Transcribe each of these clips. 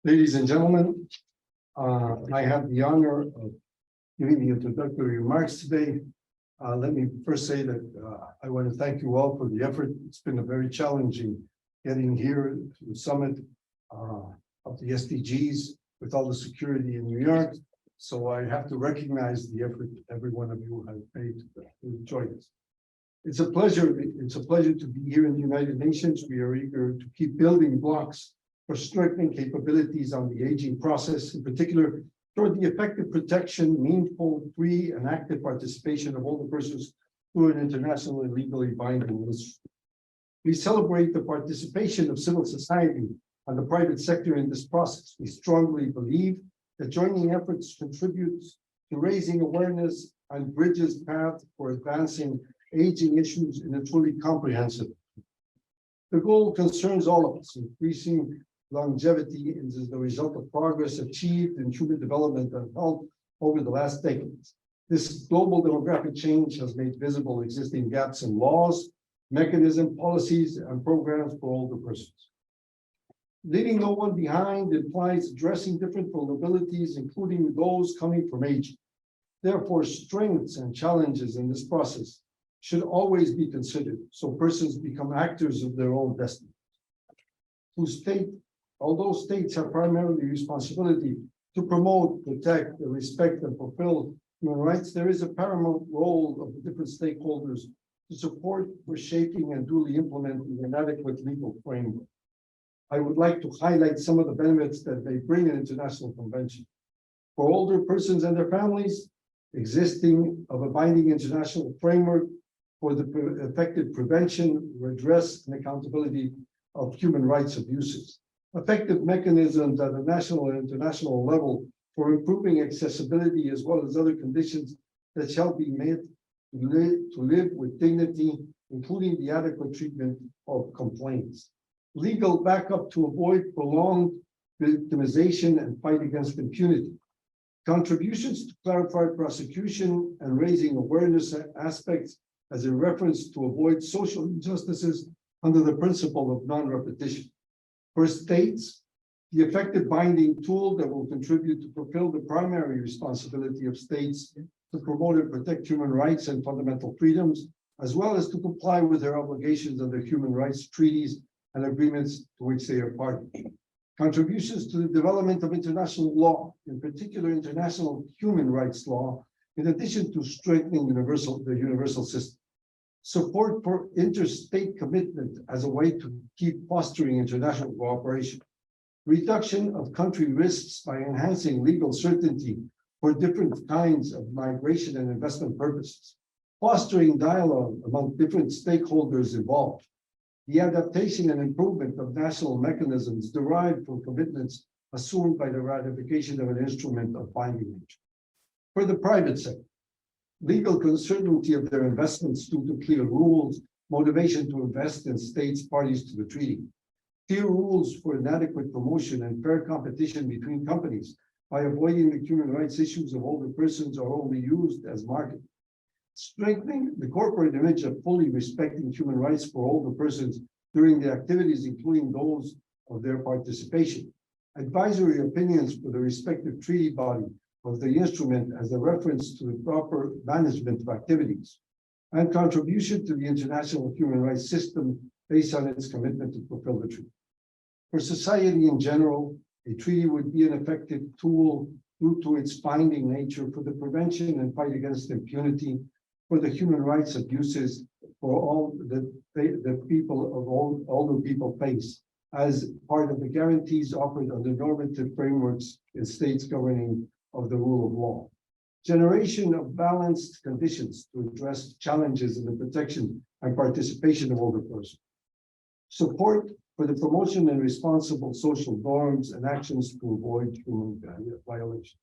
Ladies and gentlemen, I have the honor of giving the introductory remarks today. Let me first say that I want to thank you all for the effort. It's been a very challenging getting here to the summit of the SDGs with all the security in New York. So I have to recognize the effort every one of you has made to join us. It's a pleasure to be here in the United Nations. We are eager to keep building blocks for strengthening capabilities on the aging process, in particular toward the effective protection, meaningful, free, and active participation of older persons through an international and legally binding list. We celebrate the participation of civil society and the private sector in this process. We strongly believe that joining efforts contributes to raising awareness and bridges paths for advancing aging issues in a truly comprehensive. The goal concerns all of us. Increasing longevity is the result of progress achieved in human development and health over the last decades. This global demographic change has made visible existing gaps in laws, mechanisms, policies, and programs for older persons. Leaving no one behind implies addressing different vulnerabilities, including those coming from aging. Therefore, strengths and challenges in this process should always be considered so persons become actors of their own destiny. Although states have primarily responsibility to promote, protect, respect, and fulfill human rights, there is a paramount role of the different stakeholders to support for shaping and duly implementing an adequate legal framework. I would like to highlight some of the benefits that they bring an international convention. For older persons and their families, existing of a binding international framework for the effective prevention, redress, and accountability of human rights abuses. Effective mechanisms at a national and international level for improving accessibility, as well as other conditions that shall be made to live with dignity, including the adequate treatment of complaints. Legal backup to avoid prolonged victimization and fight against impunity. Contributions to clarify prosecution and raising awareness aspects as a reference to avoid social injustices under the principle of non-repetition. For states, the effective binding tool that will contribute to fulfill the primary responsibility of states to promote and protect human rights and fundamental freedoms, as well as to comply with their obligations under human rights treaties and agreements to which they are party. Contributions to the development of international law, in particular international human rights law, in addition to strengthening the universal system. Support for interstate commitment as a way to keep fostering international cooperation. Reduction of country risks by enhancing legal certainty for different kinds of migration and investment purposes. Fostering dialogue among different stakeholders involved. The adaptation and improvement of national mechanisms derived from commitments assumed by the ratification of an instrument of binding nature. For the private sector, legal certainty of their investments due to clear rules, motivation to invest in states parties to the treaty, clear rules for inadequate promotion and fair competition between companies by avoiding the human rights issues of older persons are only used as marketing. Strengthening the corporate image of fully respecting human rights for older persons during the activities, including those of their participation. Advisory opinions for the respective treaty body of the instrument as a reference to the proper management of activities, and contribution to the international human rights system based on its commitment to fulfill the treaty. For society in general, a treaty would be an effective tool due to its binding nature for the prevention and fight against impunity, for the human rights abuses for all the people of all older people face, as part of the guarantees offered under normative frameworks in states governing of the rule of law. Generation of balanced conditions to address challenges in the protection and participation of older persons. Support for the promotion and responsible social norms and actions to avoid human violations.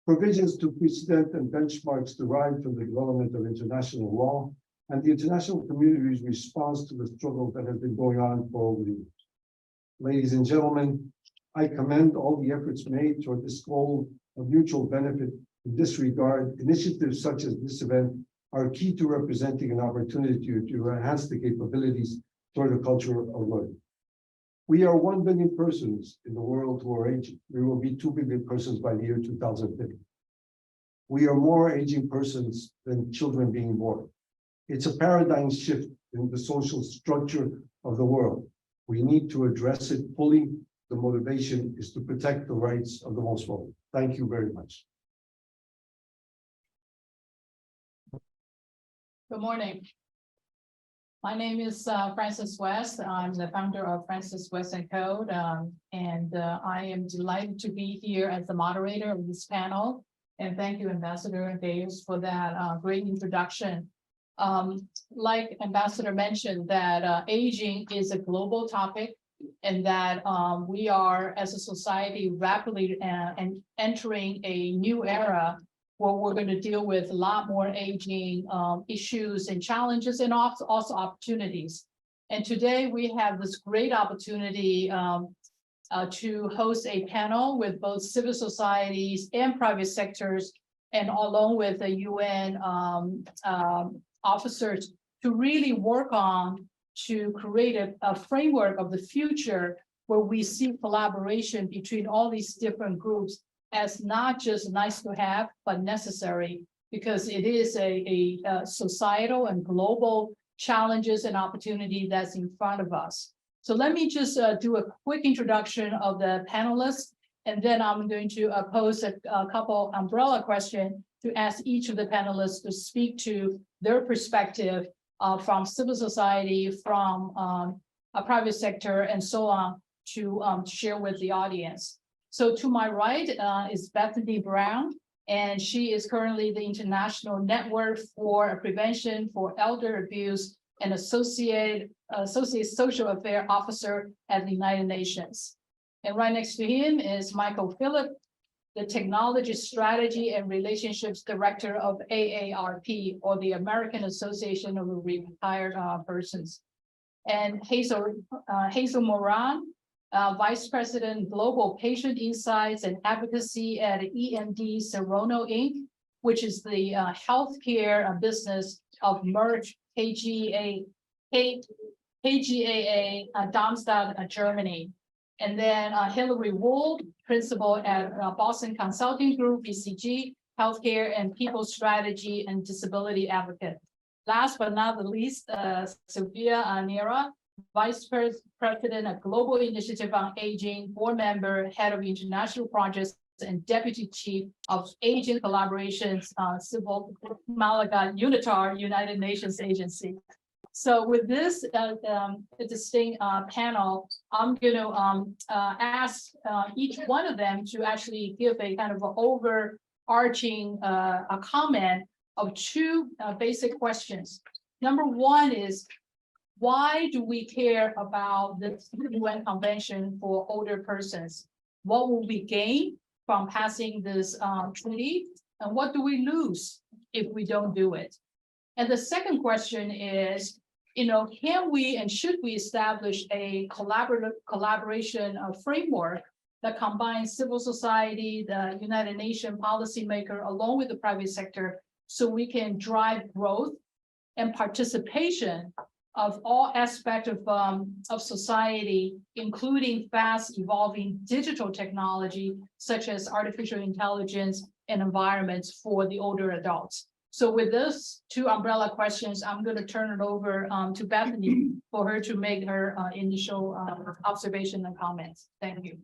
Provisions to precedent and benchmarks derived from the development of international law and the international community's response to the struggle that has been going on for over the years. Ladies and gentlemen, I commend all the efforts made toward this goal of mutual benefit. In this regard, initiatives such as this event are key to representing an opportunity to enhance the capabilities toward a culture of learning. We are 1 billion persons in the world who are aging. We will be 2 billion persons by the year 2050. We are more aging persons than children being born. It's a paradigm shift in the social structure of the world. We need to address it fully. The motivation is to protect the rights of the most vulnerable. Thank you very much. Good morning. My name is Francis West. I'm the founder of Francis West & Co. I am delighted to be here as the moderator of this panel. And thank you, Ambassador Davis, for that great introduction. Like Ambassador mentioned, that aging is a global topic, and that we are, as a society, rapidly and entering a new era where we're going to deal with a lot more aging issues and challenges, and also opportunities. And today we have this great opportunity to host a panel with both civil societies and private sectors, and along with the UN officers, to really work on to create a framework of the future where we see collaboration between all these different groups as not just nice to have, but necessary, because it is a societal and global challenges and opportunity that's in front of us. So let me just do a quick introduction of the panelists, and then I'm going to pose a couple umbrella questions to ask each of the panelists to speak to their perspective from civil society, from a private sector, and so on, to share with the audience. So to my right is Bethany Brown, and she is currently the International Network for Prevention for Elder Abuse and Associate Social Affairs Officer at the United Nations. And right next to him is Michael Phillip, the Technology Strategy and Relationships Director of AARP, or the American Association of Retired Persons. And Hazel Moran, Vice President, Global Patient Insights and Advocacy at EMD Serono Inc., which is the healthcare business of Merck KGaA, Darmstadt, Germany. And then Hillary Wold, Principal at Boston Consulting Group, BCG, Healthcare and People Strategy and Disability Advocate. Last but not the least, Sylvia Nera, Vice President of Global Initiative on Aging, Board Member, Head of International Projects, and Deputy Chief of Aging Collaborations, Civil Malaga UNITAR, United Nations Agency. So with this distinct panel, I'm going to ask each one of them to actually give a kind of an overarching a comment of two basic questions. Number one is, why do we care about the UN Convention for Older Persons? What will we gain from passing this treaty? And what do we lose if we don't do it? And the second question is, can we and should we establish a collaboration framework that combines civil society, the United Nations policymaker, along with the private sector, so we can drive growth and participation of all aspects of society, including fast evolving digital technology, such as artificial intelligence and environments for the older adults. So with those two umbrella questions, I'm going to turn it over to Bethany for her to make her initial observation and comments. Thank you.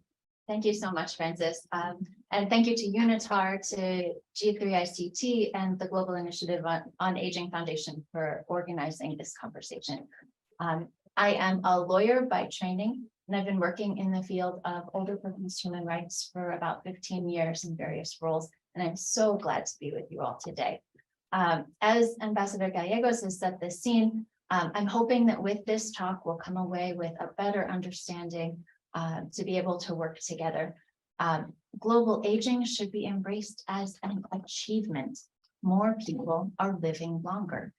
Thank you so much, Francis. And thank you to UNITAR, to G3ICT, and the Global Initiative on Aging Foundation for organizing this conversation. I am a lawyer by training, and I've been working in the field of older persons' human rights for about 15 years in various roles, and I'm so glad to be with you all today. As Ambassador Gallegos has set the scene, I'm hoping that with this talk, we'll come away with a better understanding to be able to work together. Global aging should be embraced as an achievement. More people are living longer.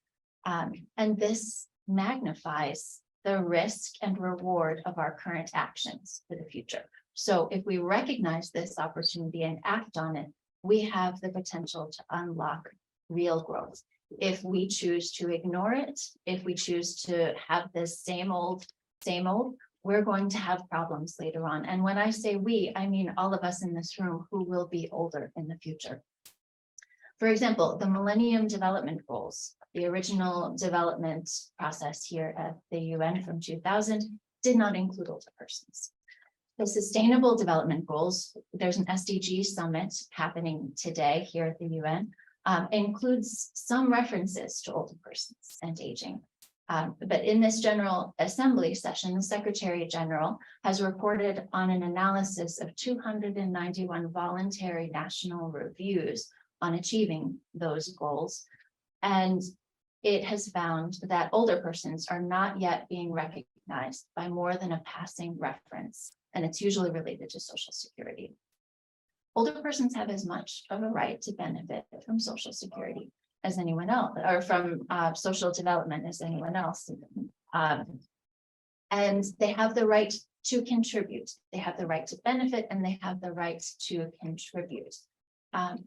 And this magnifies the risk and reward of our current actions for the future. So if we recognize this opportunity and act on it, we have the potential to unlock real growth. If we choose to ignore it, if we choose to have this same old, we're going to have problems later on. And when I say we, I mean all of us in this room who will be older in the future. For example, the Millennium Development Goals, the original development process here at the UN from 2000, did not include older persons. The Sustainable Development Goals, there's an SDG summit happening today here at the UN, includes some references to older persons and aging. But in this General Assembly session, the Secretary General has reported on an analysis of 291 voluntary national reviews on achieving those goals. And it has found that older persons are not yet being recognized by more than a passing reference, and it's usually related to Social Security. Older persons have as much of a right to benefit from Social Security as anyone else, or from social development as anyone else. And they have the right to contribute. They have the right to benefit, and they have the right to contribute.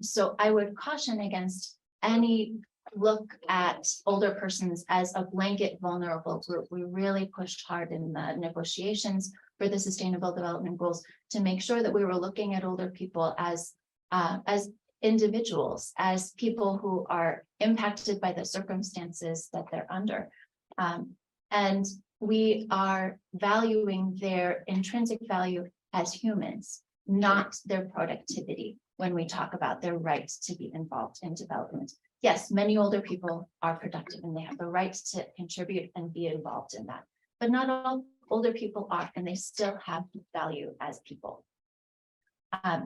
So I would caution against any look at older persons as a blanket vulnerable group. We really pushed hard in the negotiations for the Sustainable Development Goals to make sure that we were looking at older people as individuals, as people who are impacted by the circumstances that they're under. And we are valuing their intrinsic value as humans, not their productivity, when we talk about their right to be involved in development. Yes, many older people are productive and they have the right to contribute and be involved in that, but not all older people are, and they still have value as people.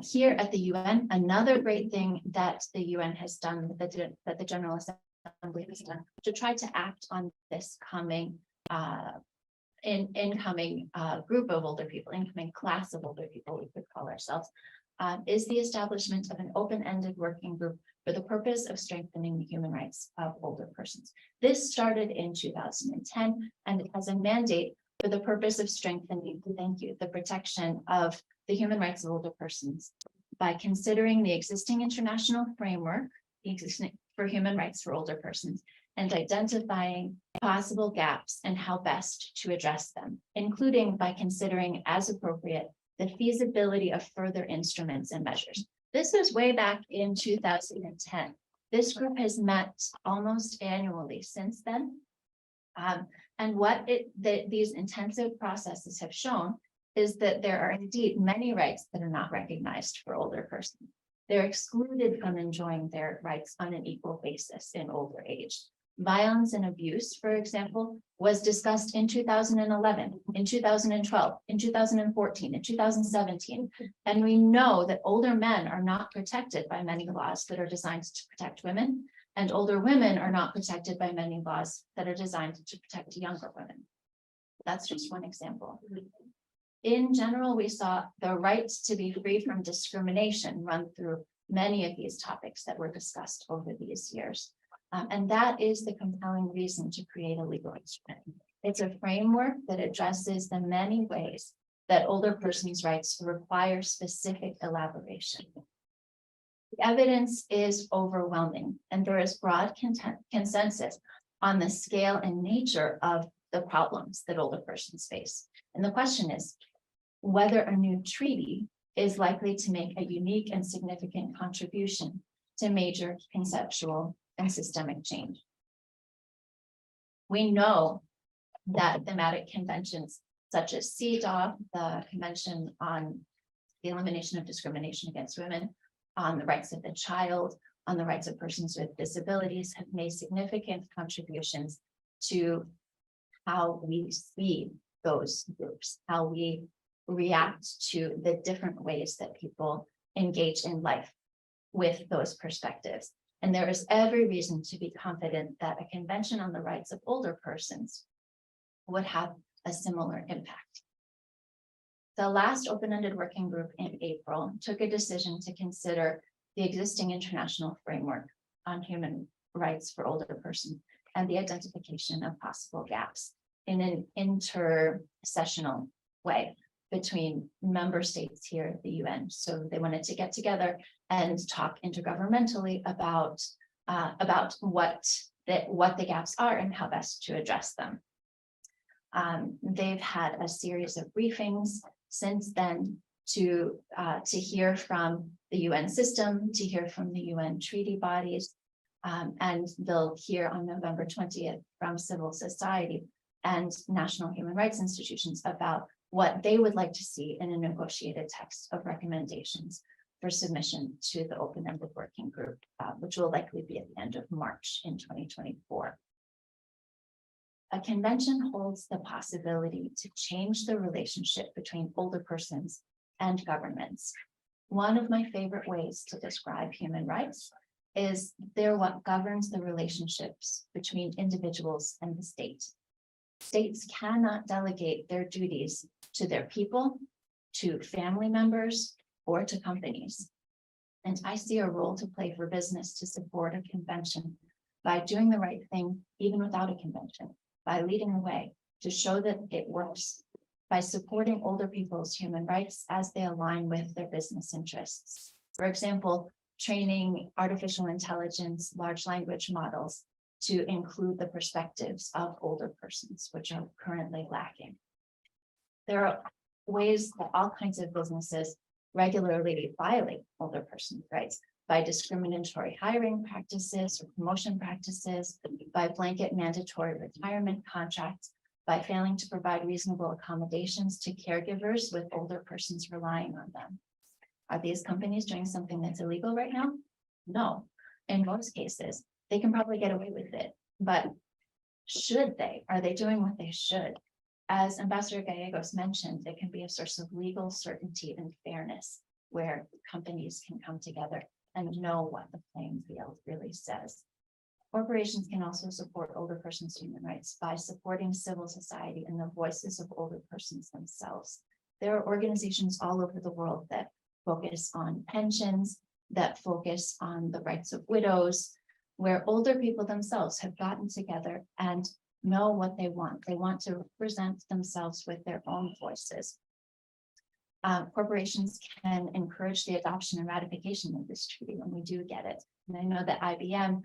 Here at the UN, another great thing that the UN has done, that the General Assembly has done, to try to act on this coming incoming group of older people, incoming class of older people, we could call ourselves, is the establishment of an open-ended working group for the purpose of strengthening the human rights of older persons. This started in 2010, and it has a mandate for the purpose of strengthening, thank you, the protection of the human rights of older persons by considering the existing international framework for human rights for older persons and identifying possible gaps and how best to address them, including by considering as appropriate the feasibility of further instruments and measures. This was way back in 2010. This group has met almost annually since then. And what these intensive processes have shown is that there are indeed many rights that are not recognized for older persons. They're excluded from enjoying their rights on an equal basis in older age. Violence and abuse, for example, was discussed in 2011, in 2012, in 2014, in 2017. And we know that older men are not protected by many laws that are designed to protect women, and older women are not protected by many laws that are designed to protect younger women. That's just one example. In general, we saw the right to be free from discrimination run through many of these topics that were discussed over these years. And that is the compelling reason to create a legal instrument. It's a framework that addresses the many ways that older persons' rights require specific elaboration. The evidence is overwhelming, and there is broad consensus on the scale and nature of the problems that older persons face. And the question is whether a new treaty is likely to make a unique and significant contribution to major conceptual and systemic change. We know that thematic conventions such as CEDAW, the Convention on the Elimination of Discrimination Against Women, on the rights of the child, on the rights of persons with disabilities, have made significant contributions to how we see those groups, how we react to the different ways that people engage in life with those perspectives. And there is every reason to be confident that a convention on the rights of older persons would have a similar impact. The last open-ended working group in April took a decision to consider the existing international framework on human rights for older persons and the identification of possible gaps in an intersessional way between member states here at the UN. So they wanted to get together and talk intergovernmentally about what the gaps are and how best to address them. They've had a series of briefings since then to hear from the UN system, to hear from the UN treaty bodies. And they'll hear on November 20th from civil society and national human rights institutions about what they would like to see in a negotiated text of recommendations for submission to the open-ended working group, which will likely be at the end of March in 2024. A convention holds the possibility to change the relationship between older persons and governments. One of my favorite ways to describe human rights is they're what governs the relationships between individuals and the state. States cannot delegate their duties to their people, to family members, or to companies. And I see a role to play for business to support a convention by doing the right thing, even without a convention, by leading the way to show that it works, by supporting older people's human rights as they align with their business interests. For example, training artificial intelligence, large language models to include the perspectives of older persons, which are currently lacking. There are ways that all kinds of businesses regularly violate older person rights by discriminatory hiring practices or promotion practices, by blanket mandatory retirement contracts, by failing to provide reasonable accommodations to caregivers with older persons relying on them. Are these companies doing something that's illegal right now? No. In most cases, they can probably get away with it, but should they? Are they doing what they should? As Ambassador Gallegos mentioned, it can be a source of legal certainty and fairness where companies can come together and know what the playing field really says. Corporations can also support older persons' human rights by supporting civil society and the voices of older persons themselves. There are organizations all over the world that focus on pensions, that focus on the rights of widows, where older people themselves have gotten together and know what they want. They want to represent themselves with their own voices. Corporations can encourage the adoption and ratification of this treaty when we do get it. And I know that IBM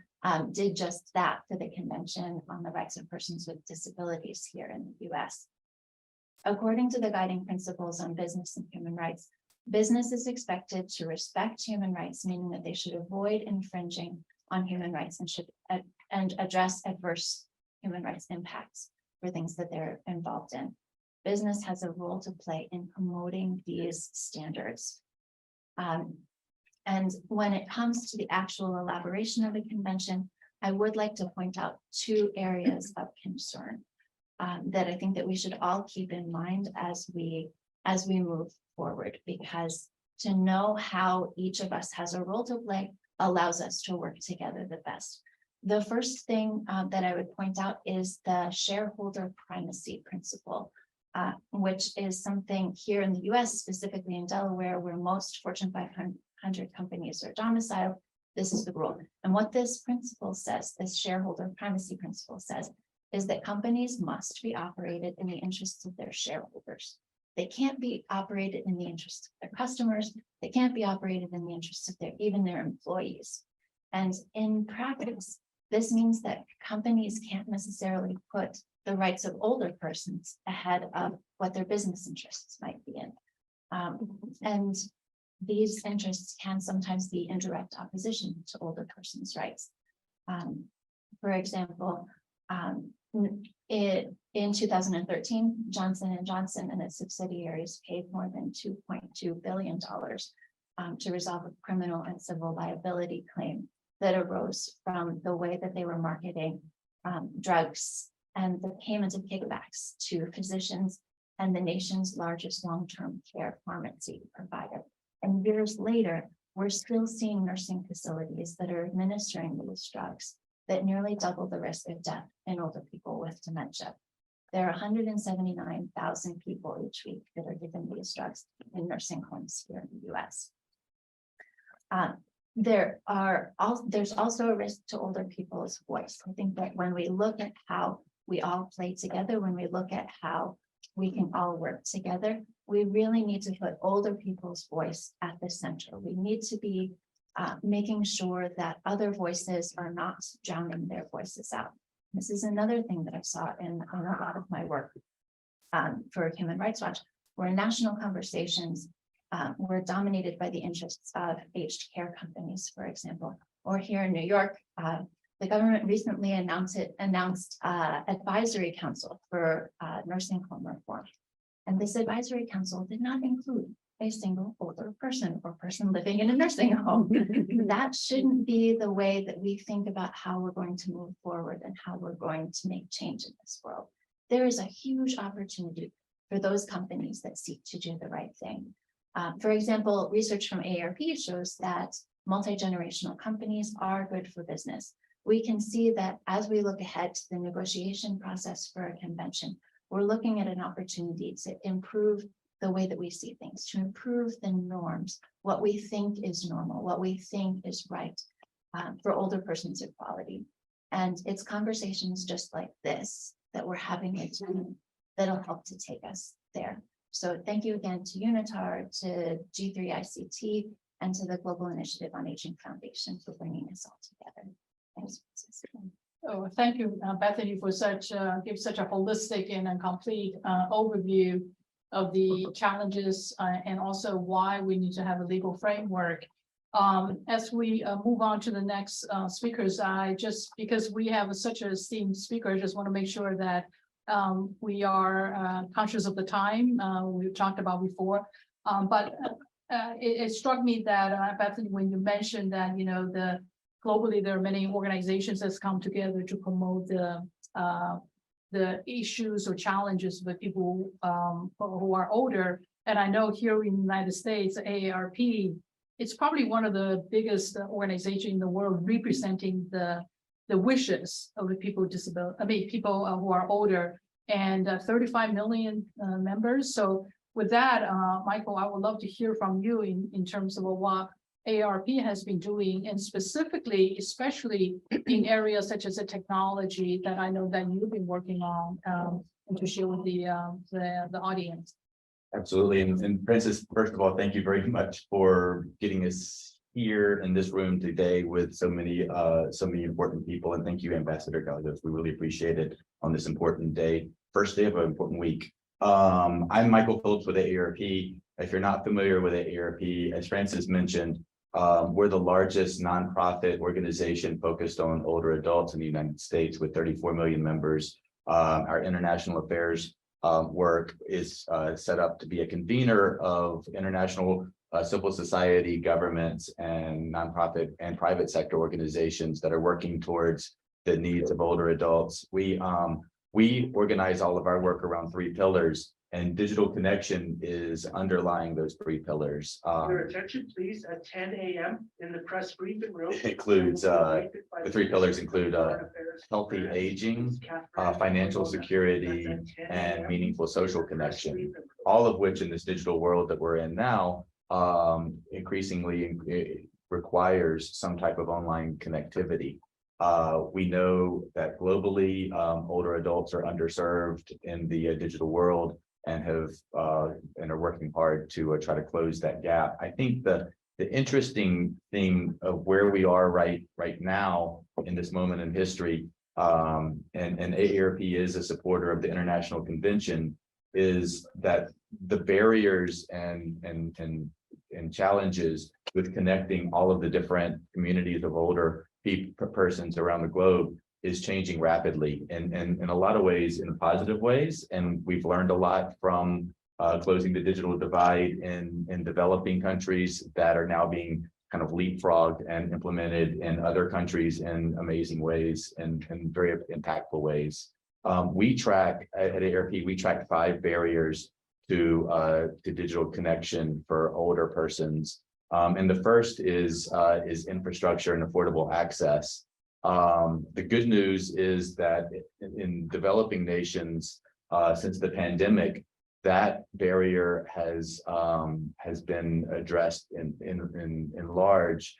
did just that for the Convention on the Rights of Persons with Disabilities here in the US. According to the guiding principles on business and human rights, business is expected to respect human rights, meaning that they should avoid infringing on human rights and should address adverse human rights impacts for things that they're involved in. Business has a role to play in promoting these standards. And when it comes to the actual elaboration of a convention, I would like to point out two areas of concern that I think that we should all keep in mind as we move forward, because to know how each of us has a role to play allows us to work together the best. The first thing that I would point out is the shareholder primacy principle, which is something here in the US, specifically in Delaware, where most Fortune 500 companies are domiciled. This is the rule. And what this principle says, this shareholder primacy principle says, is that companies must be operated in the interests of their shareholders. They can't be operated in the interests of their customers. They can't be operated in the interests of even their employees. And in practice, this means that companies can't necessarily put the rights of older persons ahead of what their business interests might be in. And these interests can sometimes be in direct opposition to older persons' rights. For example, in 2013, Johnson & Johnson and its subsidiaries paid more than $2.2 billion to resolve a criminal and civil liability claim that arose from the way that they were marketing drugs and the payment of kickbacks to physicians and the nation's largest long-term care pharmacy provider. And years later, we're still seeing nursing facilities that are administering these drugs that nearly double the risk of death in older people with dementia. There are 179,000 people each week that are given these drugs in nursing homes here in the US. There's also a risk to older people's voice. I think that when we look at how we all play together, when we look at how we can all work together, we really need to put older people's voice at the center. We need to be making sure that other voices are not drowning their voices out. This is another thing that I saw in a lot of my work. for Human Rights Watch, where national conversations were dominated by the interests of aged care companies, for example. Or here in New York, the government recently announced advisory council for nursing home reform. And this advisory council did not include a single older person or person living in a nursing home. That shouldn't be the way that we think about how we're going to move forward and how we're going to make change in this world. There is a huge opportunity for those companies that seek to do the right thing. For example, research from AARP shows that multi-generational companies are good for business. We can see that as we look ahead to the negotiation process for a convention, we're looking at an opportunity to improve the way that we see things, to improve the norms, what we think is normal, what we think is right for older persons equality. And it's conversations just like this that we're having with you that'll help to take us there. So thank you again to UNITAR, to G3ICT, and to the Global Initiative on Aging Foundation for bringing us all together. Thanks. Oh, thank you, Bethany, for give such a holistic and a complete overview of the challenges and also why we need to have a legal framework. As we move on to the next speakers, because we have such an esteemed speaker, I just want to make sure that we are conscious of the time we've talked about before. But it struck me that, Bethany, when you mentioned that, globally, there are many organizations that's come together to promote the issues or challenges with people who are older. And I know here in the United States, AARP, it's probably one of the biggest organizations in the world representing the wishes of the people with disability, people who are older, and 35 million members. So with that, Michael, I would love to hear from you in terms of what AARP has been doing, and specifically, especially in areas such as the technology that I know that you've been working on, and to share with the audience. Absolutely. And Francis, first of all, thank you very much for getting us here in this room today with so many important people. And thank you, Ambassador Gallegos. We really appreciate it on this important day, first day of an important week. I'm Michael Phillips with AARP. If you're not familiar with AARP, as Francis mentioned, we're the largest nonprofit organization focused on older adults in the United States with 34 million members. Our international affairs work is set up to be a convener of international civil society, governments, and nonprofit and private sector organizations that are working towards the needs of older adults. We organize all of our work around 3 pillars, and digital connection is underlying those 3 pillars. Your attention, please, at 10 a.m. in the press briefing room. It includes the 3 pillars include healthy aging, financial security, and meaningful social connection, all of which in this digital world that we're in now increasingly requires some type of online connectivity. We know that globally, older adults are underserved in the digital world and are working hard to try to close that gap. I think the interesting thing of where we are right now in this moment in history, and AARP is a supporter of the International Convention, is that the barriers and challenges with connecting all of the different communities of older persons around the globe is changing rapidly, and in a lot of ways, in positive ways. And we've learned a lot from closing the digital divide in developing countries that are now being kind of leapfrogged and implemented in other countries in amazing ways and very impactful ways. We track at AARP, we track 5 barriers to digital connection for older persons. And the first is infrastructure and affordable access. The good news is that in developing nations, since the pandemic, that barrier has been addressed in large.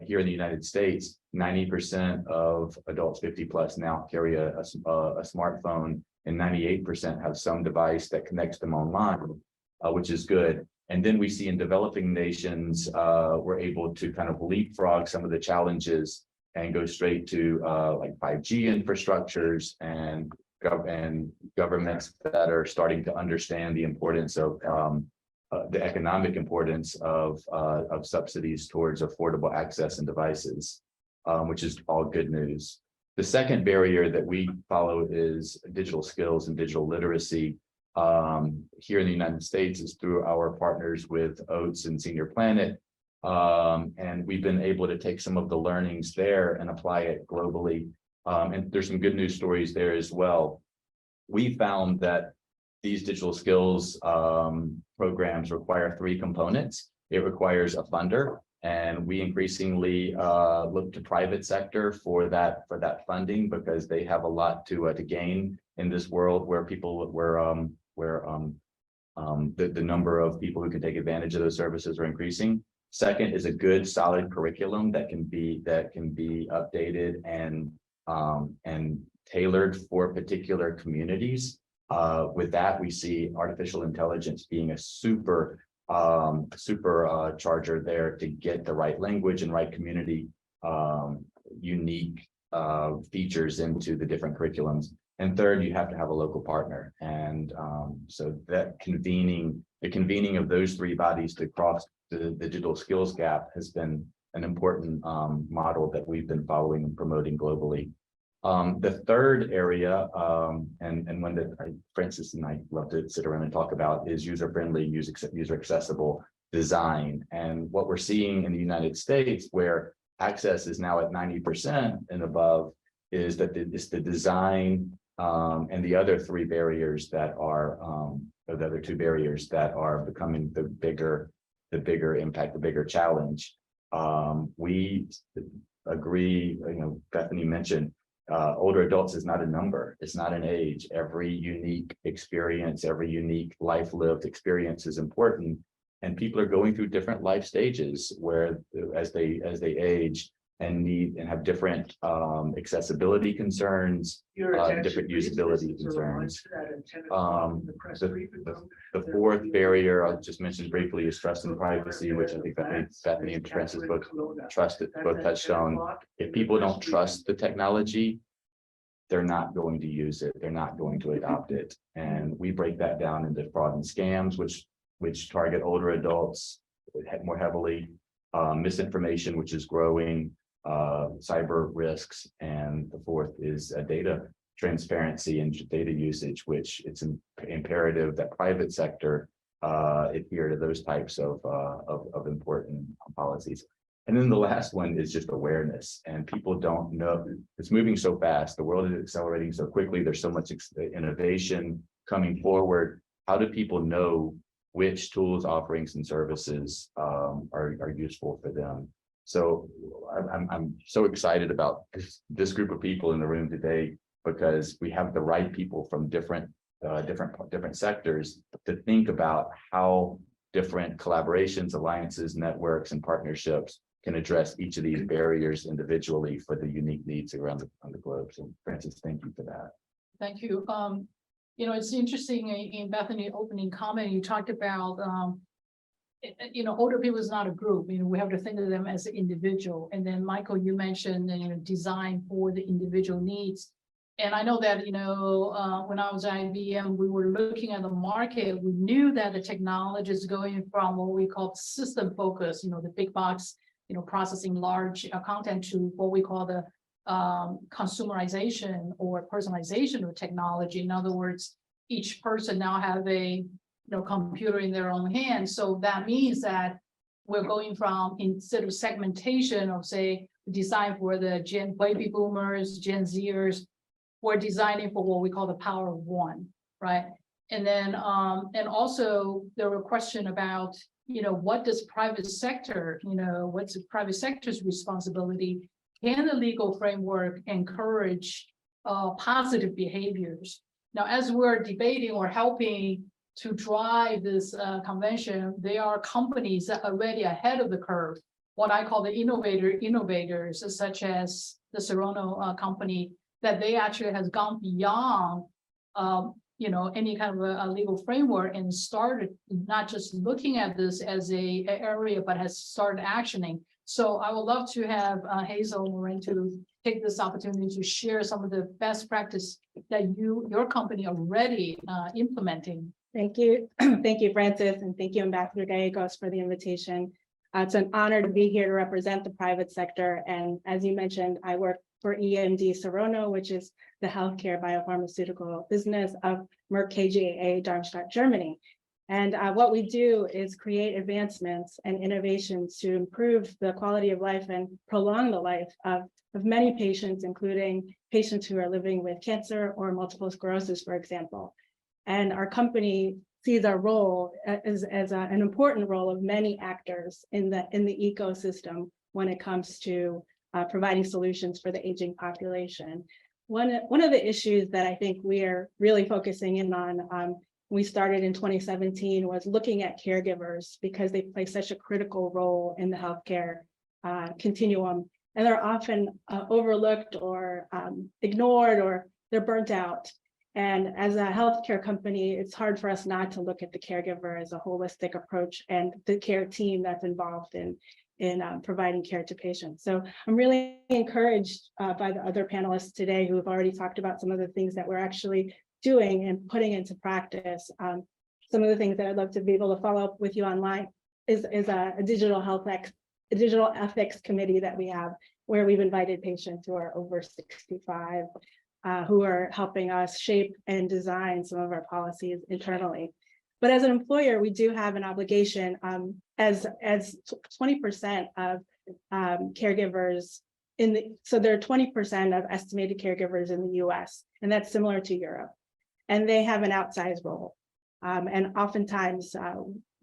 Here in the United States, 90% of adults 50 plus now carry a smartphone, and 98% have some device that connects them online, which is good. And then we see in developing nations, we're able to kind of leapfrog some of the challenges and go straight to like 5G infrastructures and governments that are starting to understand the importance of the economic importance of subsidies towards affordable access and devices, which is all good news. The second barrier that we follow is digital skills and digital literacy. Here in the United States is through our partners with Oats and Senior Planet. And we've been able to take some of the learnings there and apply it globally. And there's some good news stories there as well. We found that these digital skills programs require three components. It requires a funder, and we increasingly look to private sector for that funding, because they have a lot to gain in this world where the number of people who can take advantage of those services are increasing. Second is a good solid curriculum that can be updated and tailored for particular communities. With that, we see artificial intelligence being a super charger there to get the right language and right community unique features into the different curriculums. And third, you have to have a local partner. And so that the convening of those three bodies to cross the digital skills gap has been an important model that we've been following and promoting globally. The third area, and one that Francis and I love to sit around and talk about, is user-friendly, user-accessible design. And what we're seeing in the United States, where access is now at 90% and above, is that it's the design and the other three barriers that are, or the other two barriers that are becoming the bigger impact, the bigger challenge. We agree, Bethany mentioned, older adults is not a number, it's not an age. Every unique experience, every unique life lived experience is important. And people are going through different life stages where as they age and need and have different accessibility concerns, different usability concerns. The fourth barrier I'll just mention briefly is trust and privacy, which I think Bethany and Francis both touched on. If people don't trust the technology, they're not going to use it, they're not going to adopt it. And we break that down into fraud and scams, which target older adults more heavily, misinformation, which is growing, cyber risks, and the fourth is data transparency and data usage, which it's imperative that private sector adhere to those types of important policies. And then the last one is just awareness, and people don't know. It's moving so fast, the world is accelerating so quickly, there's so much innovation coming forward. How do people know which tools, offerings, and services are useful for them? So I'm so excited about this group of people in the room today, because we have the right people from different sectors to think about how different collaborations, alliances, networks, and partnerships can address each of these barriers individually for the unique needs around the globe. So Francis, thank you for that. Thank you. It's interesting in Bethany's opening comment, you talked about older people is not a group. We have to think of them as an individual. And then Michael, you mentioned design for the individual needs. And I know that when I was at IBM, we were looking at the market. We knew that the technology is going from what we call system focus, the big box, processing large content, to what we call the consumerization or personalization of technology. In other words, each person now have a computer in their own hands. So that means that we're going from, instead of segmentation of, say, design for the baby boomers, Gen Zers, we're designing for what we call the power of one, right? And then, and also there were questions about, what does private sector, what's the private sector's responsibility? Can the legal framework encourage positive behaviors? Now, as we're debating or helping to drive this convention, there are companies that are already ahead of the curve, what I call the innovators, such as the Serrano company, that they actually has gone beyond any kind of a legal framework and started not just looking at this as a area, but has started actioning. So I would love to have Hazel Morin to take this opportunity to share some of the best practice that your company already implementing. Thank you. Thank you, Francis, and thank you, Ambassador Gallegos, for the invitation. It's an honor to be here to represent the private sector. And as you mentioned, I work for EMD Serono, which is the healthcare biopharmaceutical business of Merck KGaA, Darmstadt, Germany. And what we do is create advancements and innovations to improve the quality of life and prolong the life of many patients, including patients who are living with cancer or multiple sclerosis, for example. And our company sees our role as an important role of many actors in the ecosystem when it comes to providing solutions for the aging population. One of the issues that I think we are really focusing in on, we started in 2017, was looking at caregivers because they play such a critical role in the healthcare continuum, and they're often overlooked or ignored, or they're burnt out. And as a healthcare company, it's hard for us not to look at the caregiver as a holistic approach and the care team that's involved in providing care to patients. So I'm really encouraged by the other panelists today who have already talked about some of the things that we're actually doing and putting into practice. Some of the things that I'd love to be able to follow up with you online is a digital ethics committee that we have, where we've invited patients who are over 65, who are helping us shape and design some of our policies internally. But as an employer, we do have an obligation, as 20% of caregivers so there are 20% of estimated caregivers in the US, and that's similar to Europe. And they have an outsized role. And oftentimes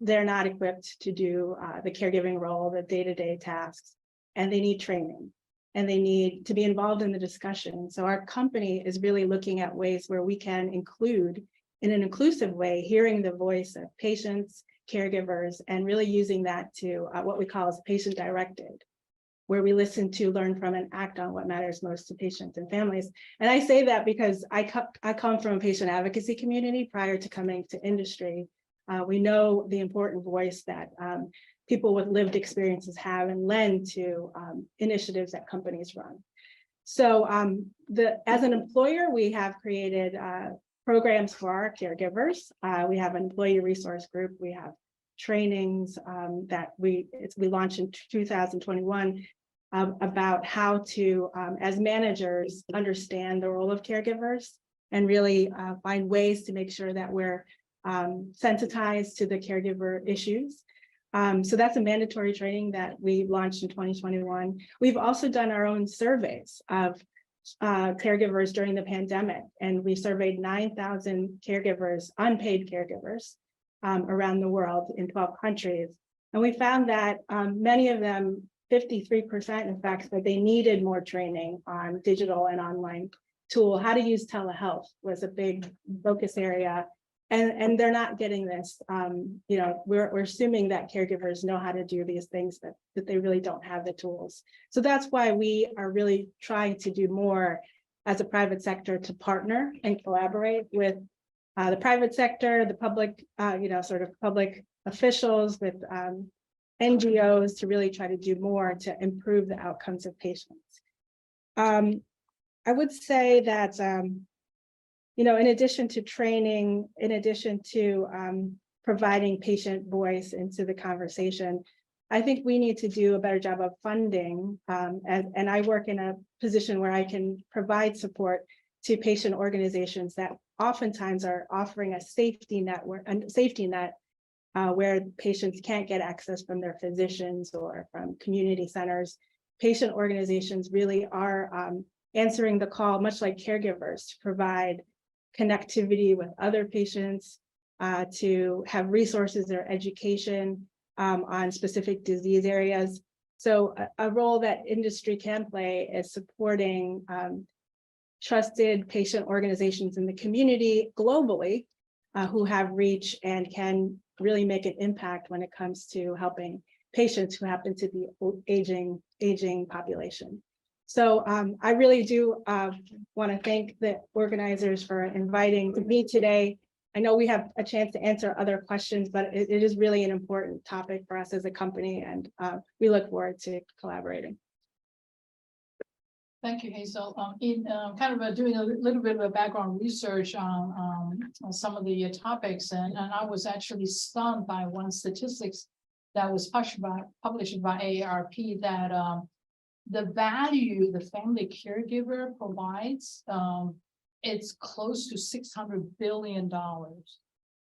they're not equipped to do the caregiving role, the day-to-day tasks, and they need training. And they need to be involved in the discussion. So our company is really looking at ways where we can include, in an inclusive way, hearing the voice of patients, caregivers, and really using that to what we call as patient-directed, where we listen to, learn from, and act on what matters most to patients and families. And I say that because I come from a patient advocacy community prior to coming to industry. We know the important voice that people with lived experiences have and lend to initiatives that companies run. So as an employer, we have created programs for our caregivers. We have an employee resource group. We have trainings that we launched in 2021 about how to, as managers, understand the role of caregivers and really find ways to make sure that we're sensitized to the caregiver issues. So that's a mandatory training that we launched in 2021. We've also done our own surveys of caregivers during the pandemic, and we surveyed 9,000 caregivers, unpaid caregivers, around the world in 12 countries. And we found that many of them, 53% in fact, that they needed more training on digital and online tool. How to use telehealth was a big focus area. And they're not getting this. We're assuming that caregivers know how to do these things, but that they really don't have the tools. So that's why we are really trying to do more as a private sector to partner and collaborate with the private sector, the public, sort of public officials, with NGOs, to really try to do more to improve the outcomes of patients. I would say that in addition to training, in addition to providing patient voice into the conversation, I think we need to do a better job of funding. And I work in a position where I can provide support to patient organizations that oftentimes are offering a safety net where patients can't get access from their physicians or from community centers. Patient organizations really are answering the call, much like caregivers, to provide connectivity with other patients, to have resources or education on specific disease areas. So a role that industry can play is supporting trusted patient organizations in the community globally who have reach and can really make an impact when it comes to helping patients who happen to be aging population. So I really do want to thank the organizers for inviting me today. I know we have a chance to answer other questions, but it is really an important topic for us as a company, and we look forward to collaborating. Thank you, Hazel. In kind of doing a little bit of a background research on some of the topics, and I was actually stunned by one statistics that was published by AARP that the value the family caregiver provides, it's close to $600 billion.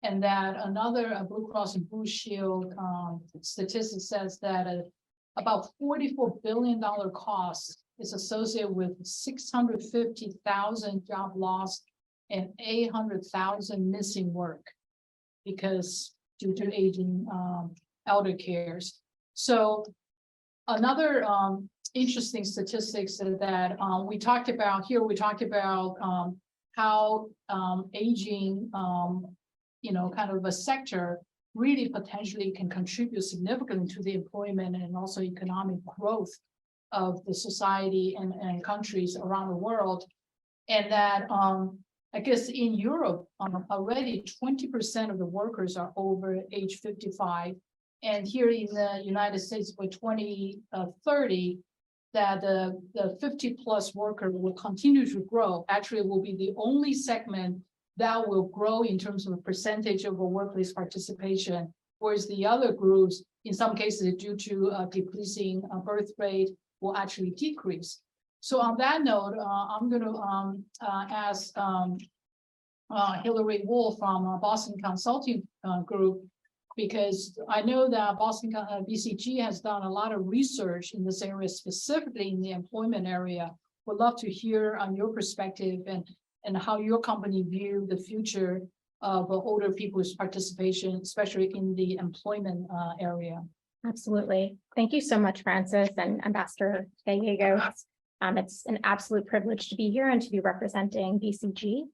And that another Blue Cross and Blue Shield statistic says that about $44 billion cost is associated with 650,000 job loss and 800,000 missing work because due to aging elder cares. So another interesting statistics that we talked about here, we talked about how aging, kind of a sector really potentially can contribute significantly to the employment and also economic growth of the society and countries around the world. And that I guess in Europe already 20% of the workers are over age 55. And here in the United States by 2030, that the 50+ worker will continue to grow. Actually, it will be the only segment that will grow in terms of a percentage of a workplace participation, whereas the other groups, in some cases, due to decreasing birth rate, will actually decrease. So on that note, I'm going to ask Hillary Wool from Boston Consulting Group, because I know that Boston BCG has done a lot of research in this area, specifically in the employment area. Would love to hear on your perspective and how your company view the future of older people's participation, especially in the employment area. Absolutely. Thank you so much, Francis and Ambassador Gallegos. It's an absolute privilege to be here and to be representing BCG.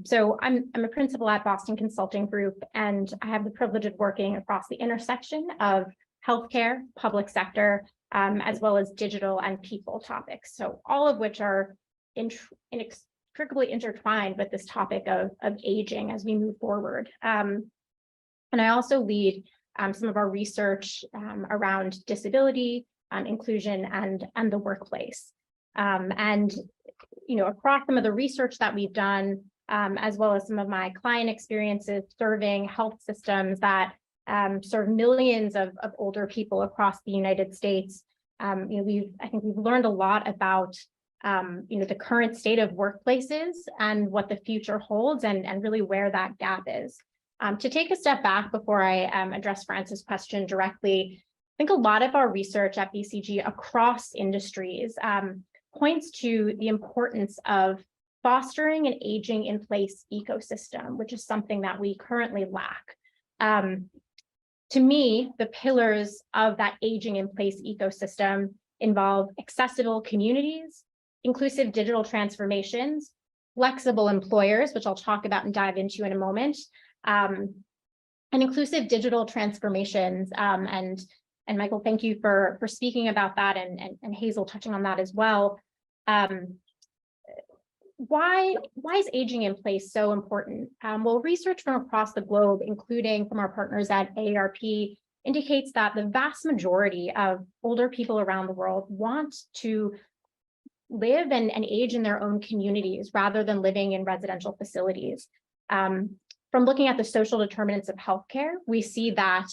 So I'm a principal at Boston Consulting Group, and I have the privilege of working across the intersection of healthcare, public sector, as well as digital and people topics. So all of which are inextricably intertwined with this topic of aging as we move forward. And I also lead some of our research around disability, inclusion, and the workplace. And across some of the research that we've done, as well as some of my client experiences serving health systems that serve millions of older people across the United States, I think we've learned a lot about the current state of workplaces and what the future holds, and really where that gap is. To take a step back before I address Francis' question directly, I think a lot of our research at BCG across industries points to the importance of fostering an aging in place ecosystem, which is something that we currently lack. To me, the pillars of that aging in place ecosystem involve accessible communities, inclusive digital transformations, flexible employers, which I'll talk about and dive into in a moment, and inclusive digital transformations. And Michael, thank you for speaking about that, and Hazel touching on that as well. Why is aging in place so important? Well, research from across the globe, including from our partners at AARP, indicates that the vast majority of older people around the world want to live and age in their own communities rather than living in residential facilities. From looking at the social determinants of healthcare, we see that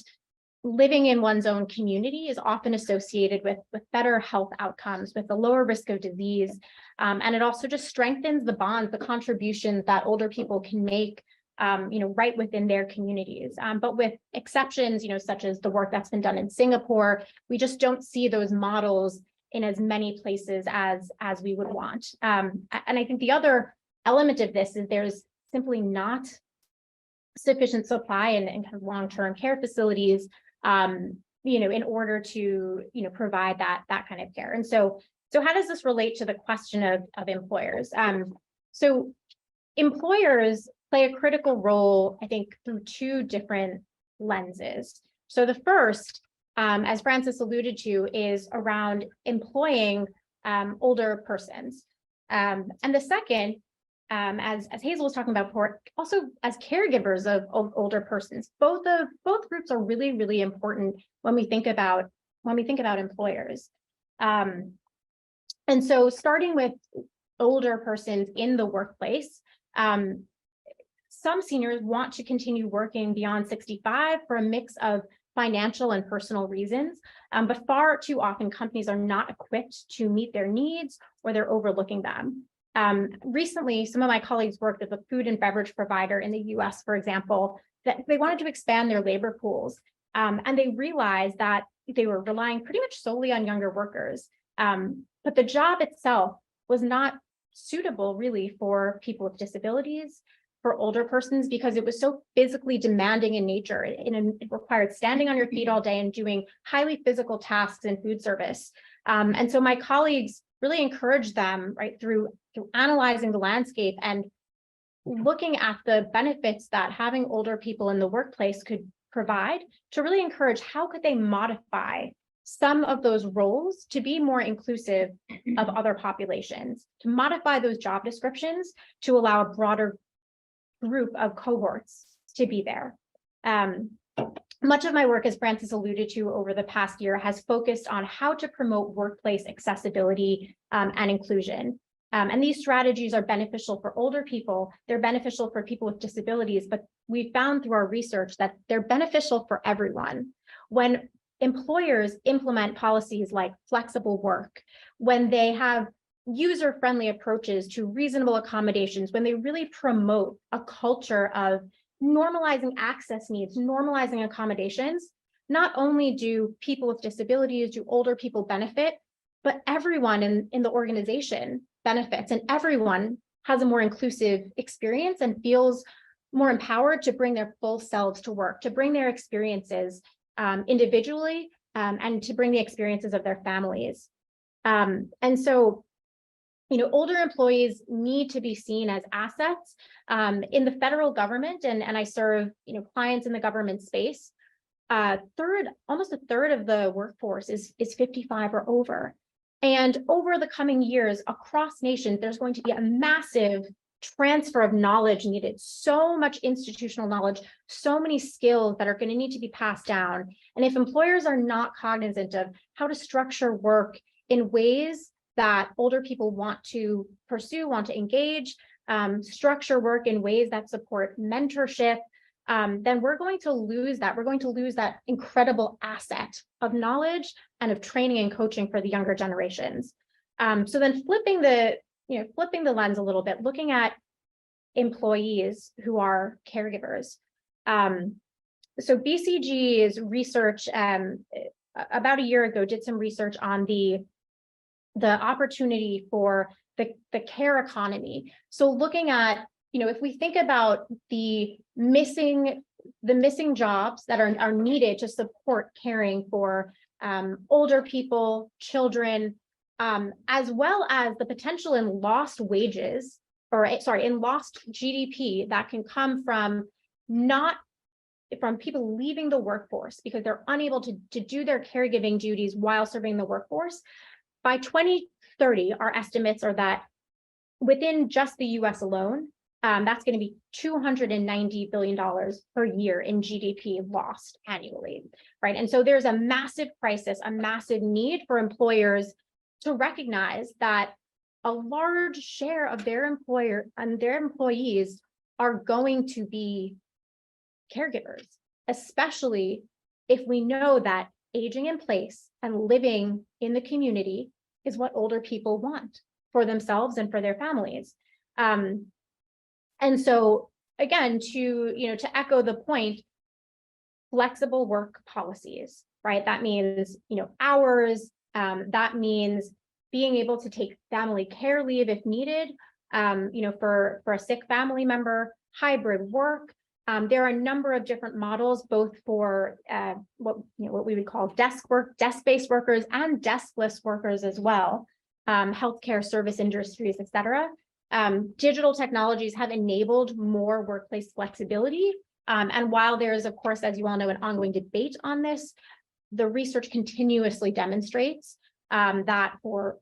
living in one's own community is often associated with better health outcomes, with a lower risk of disease. And it also just strengthens the bonds, the contributions that older people can make, right within their communities. But with exceptions, such as the work that's been done in Singapore, we just don't see those models in as many places as we would want. And I think the other element of this is there's simply not sufficient supply in kind of long-term care facilities, in order to, provide that kind of care. And so how does this relate to the question of employers? So employers play a critical role, I think, through two different lenses. So the first, as Francis alluded to, is around employing older persons. And the second, as Hazel was talking about before, also as caregivers of older persons. Both groups are really, really important when we think about employers. And so starting with older persons in the workplace, some seniors want to continue working beyond 65 for a mix of financial and personal reasons, but far too often companies are not equipped to meet their needs or they're overlooking them. Recently, some of my colleagues worked with a food and beverage provider in the US, for example, that they wanted to expand their labor pools. And they realized that they were relying pretty much solely on younger workers. But the job itself was not suitable really for people with disabilities, for older persons, because it was so physically demanding in nature. It required standing on your feet all day and doing highly physical tasks in food service. And so my colleagues really encouraged them, right, through analyzing the landscape and looking at the benefits that having older people in the workplace could provide, to really encourage how could they modify some of those roles to be more inclusive of other populations, to modify those job descriptions to allow a broader group of cohorts to be there. Much of my work, as Francis alluded to over the past year, has focused on how to promote workplace accessibility and inclusion. And these strategies are beneficial for older people, they're beneficial for people with disabilities, but we found through our research that they're beneficial for everyone. When employers implement policies like flexible work, when they have user-friendly approaches to reasonable accommodations, when they really promote a culture of normalizing access needs, normalizing accommodations, not only do people with disabilities, do older people benefit, but everyone in the organization benefits, and everyone has a more inclusive experience and feels more empowered to bring their full selves to work, to bring their experiences individually, and to bring the experiences of their families. And so, you know, older employees need to be seen as assets in the federal government, and I serve, you know, clients in the government space. Almost a third of the workforce is 55 or over. And over the coming years across nations, there's going to be a massive transfer of knowledge needed, so much institutional knowledge, so many skills that are going to need to be passed down. And if employers are not cognizant of how to structure work in ways that older people want to pursue, want to engage, structure work in ways that support mentorship, then we're going to lose that. We're going to lose that incredible asset of knowledge and of training and coaching for the younger generations. So then flipping the lens a little bit, looking at employees who are caregivers. So BCG's research about a year ago did some research on the opportunity for the care economy. So looking at, you know, if we think about the missing jobs that are needed to support caring for older people, children, as well as the potential in lost wages, in lost GDP that can come from people leaving the workforce because they're unable to do their caregiving duties while serving the workforce. By 2030, our estimates are that within just the US alone, that's going to be $290 billion per year in GDP lost annually, right? And so there's a massive crisis, a massive need for employers to recognize that a large share of their employees are going to be caregivers, especially if we know that aging in place and living in the community is what older people want for themselves and for their families. And so again, to echo the point, flexible work policies, right? That means, hours, that means being able to take family care leave if needed, for a sick family member, hybrid work. There are a number of different models, both for what we would call desk-based workers and deskless workers as well, healthcare service industries, et cetera. Digital technologies have enabled more workplace flexibility. And while there is, of course, as you all know, an ongoing debate on this, the research continuously demonstrates that for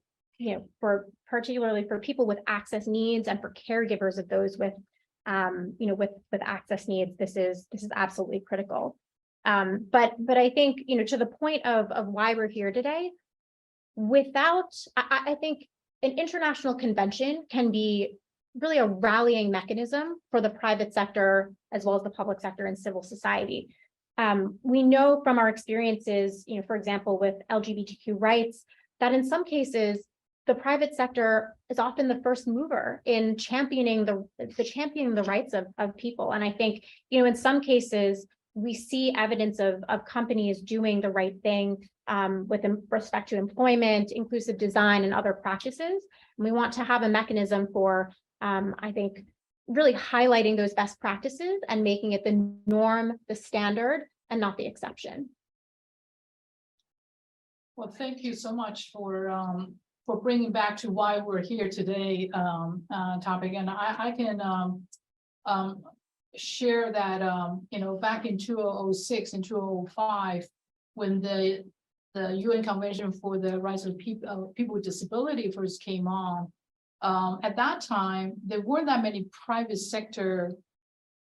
particularly for people with access needs and for caregivers of those with access needs, this is absolutely critical. But I think, to the point of why we're here today, I think an international convention can be really a rallying mechanism for the private sector as well as the public sector and civil society. We know from our experiences, for example, with LGBTQ rights, that in some cases, the private sector is often the first mover in championing the rights of people. And I think, in some cases, we see evidence of companies doing the right thing with respect to employment, inclusive design, and other practices. And we want to have a mechanism for, I think, really highlighting those best practices and making it the norm, the standard, and not the exception. Well, thank you so much for bringing back to why we're here today topic. And I can share that, back in 2006 and 2005, when the UN Convention for the Rights of People with Disability first came on, at that time, there weren't that many private sector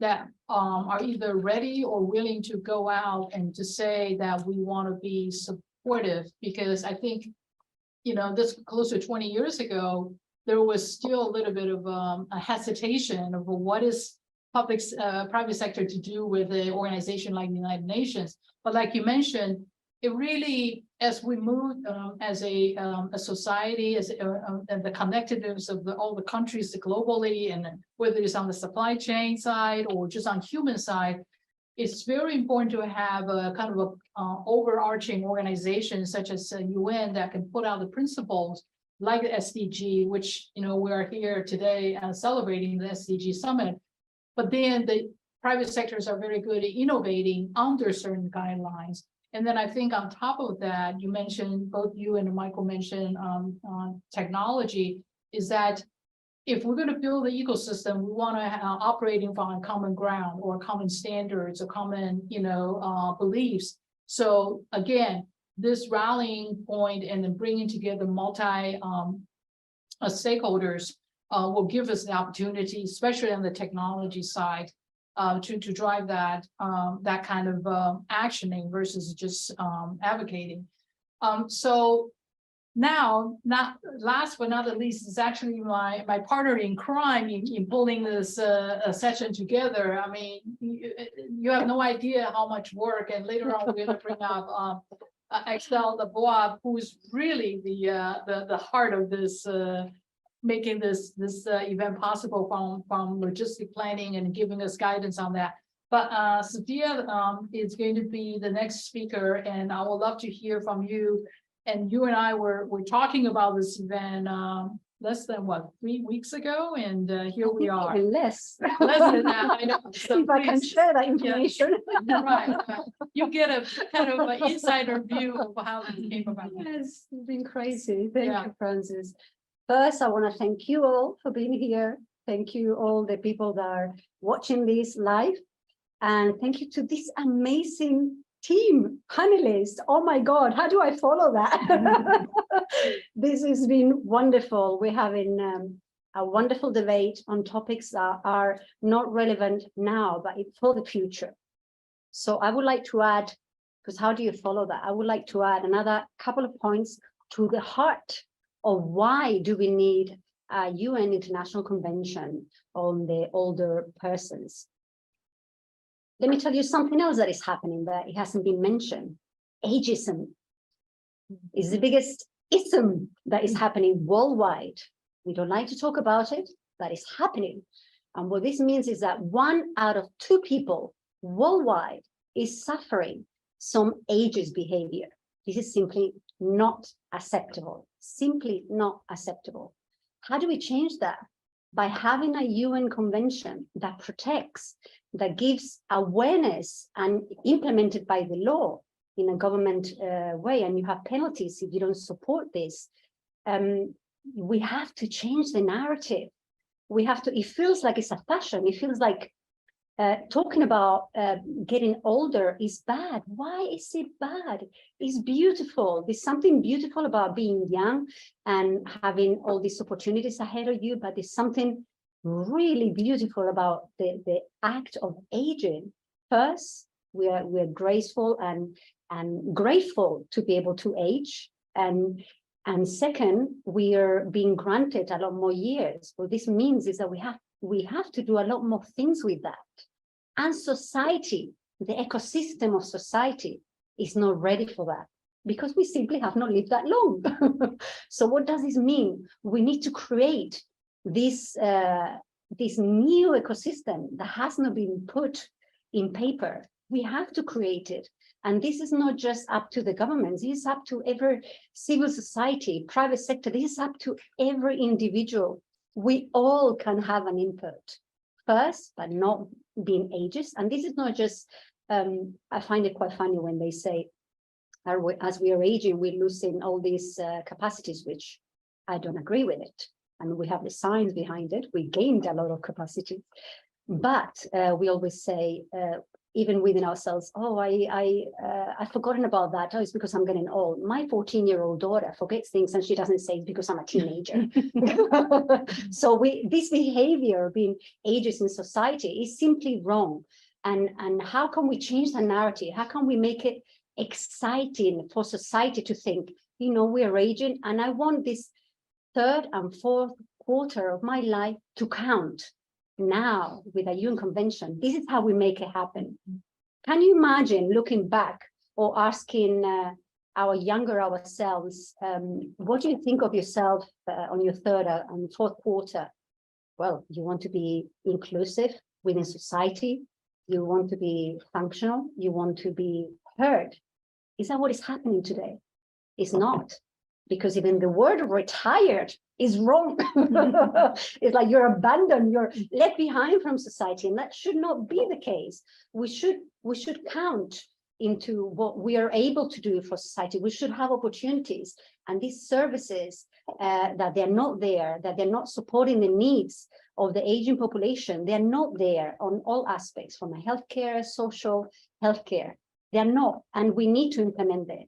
that are either ready or willing to go out and to say that we want to be supportive, because I think, this close to 20 years ago, there was still a little bit of a hesitation of what is private sector to do with an organization like the United Nations. But like you mentioned, it really, as we move as a society, and the connectedness of all the countries globally, and whether it's on the supply chain side or just on human side, it's very important to have a kind of overarching organization such as UN that can put out the principles like the SDG, which we are here today celebrating the SDG summit. But then the private sectors are very good at innovating under certain guidelines. And then I think on top of that, you mentioned, both you and Michael mentioned technology, is that if we're going to build the ecosystem, we want to operating from a common ground or common standards or common, beliefs. So again, this rallying point and then bringing together multi stakeholders will give us the opportunity, especially on the technology side, to drive that kind of actioning versus just advocating. So now, not last but not the least, is actually my partner in crime in pulling this session together. I mean, you have no idea how much work, and later on we're going to bring up Excel Lebois, who's really the heart of this, making this event possible from logistic planning and giving us guidance on that. But Sophia is going to be the next speaker, and I would love to hear from you. And you and I were talking about this event less than 3 weeks ago, and here we are. Even less. Less than that, I know. So If I can please, share that information. right, you get a kind of an insider view of how this came about. Yes, it's been crazy. Thank Yeah. you, Francis. First, I want to thank you all for being here. Thank you all the people that are watching this live. And thank you to this amazing team, panelists. Oh my God, how do I follow that? This has been wonderful. We're having a wonderful debate on topics that are not relevant now, but for the future. So I would like to add, because how do you follow that? I would like to add another couple of points to the heart of why do we need a UN International Convention on the older persons. Let me tell you something else that is happening that it hasn't been mentioned. Ageism is the biggest ism that is happening worldwide. We don't like to talk about it, but it's happening. And what this means is that 1 out of 2 people worldwide is suffering some ageist behavior. This is simply not acceptable, simply not acceptable. How do we change that? By having a UN convention that protects, that gives awareness and implemented by the law in a government way, and you have penalties if you don't support this. We have to change the narrative. We have to, it feels like it's a fashion. It feels like talking about getting older is bad. Why is it bad? It's beautiful. There's something beautiful about being young and having all these opportunities ahead of you, but there's something really beautiful about the act of aging. First, we're graceful and grateful to be able to age, and And second, we are being granted a lot more years. What this means is that we have to do a lot more things with that. And society, the ecosystem of society is not ready for that because we simply have not lived that long. So what does this mean? We need to create this, this new ecosystem that has not been put in paper. We have to create it. And this is not just up to the governments, this is up to every civil society, private sector, this is up to every individual. We all can have an input first, but not being ageist. And this is not just, I find it quite funny when they say, as we are aging, we're losing all these capacities, which I don't agree with it. And we have the science behind it. We gained a lot of capacity. But we always say, even within ourselves, oh, I've forgotten about that. Oh, it's because I'm getting old. My 14-year-old daughter forgets things and she doesn't say it's because I'm a teenager. So this behavior being ageist in society is simply wrong. And how can we change the narrative? How can we make it exciting for society to think, you know, we are aging and I want this third and fourth quarter of my life to count. Now, with a UN convention, this is how we make it happen. Can you imagine looking back or asking our younger ourselves, what do you think of yourself on your third and fourth quarter? Well, you want to be inclusive within society. You want to be functional. You want to be heard. Is that what is happening today? It's not. Because even the word retired is wrong. It's like you're abandoned, you're left behind from society, and that should not be the case. We should count into what we are able to do for society. We should have opportunities, and these services that they're not there, that they're not supporting the needs of the aging population, they're not there on all aspects, from a healthcare, social healthcare. They're not, and we need to implement this.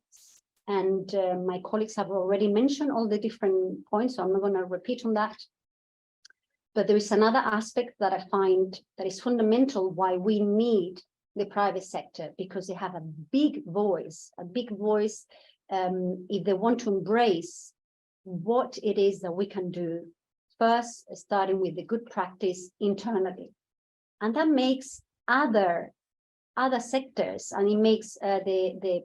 And my colleagues have already mentioned all the different points, so I'm not going to repeat on that. But there is another aspect that I find that is fundamental why we need the private sector, because they have a big voice if they want to embrace what it is that we can do, first starting with the good practice internally. And that makes other sectors, and it makes the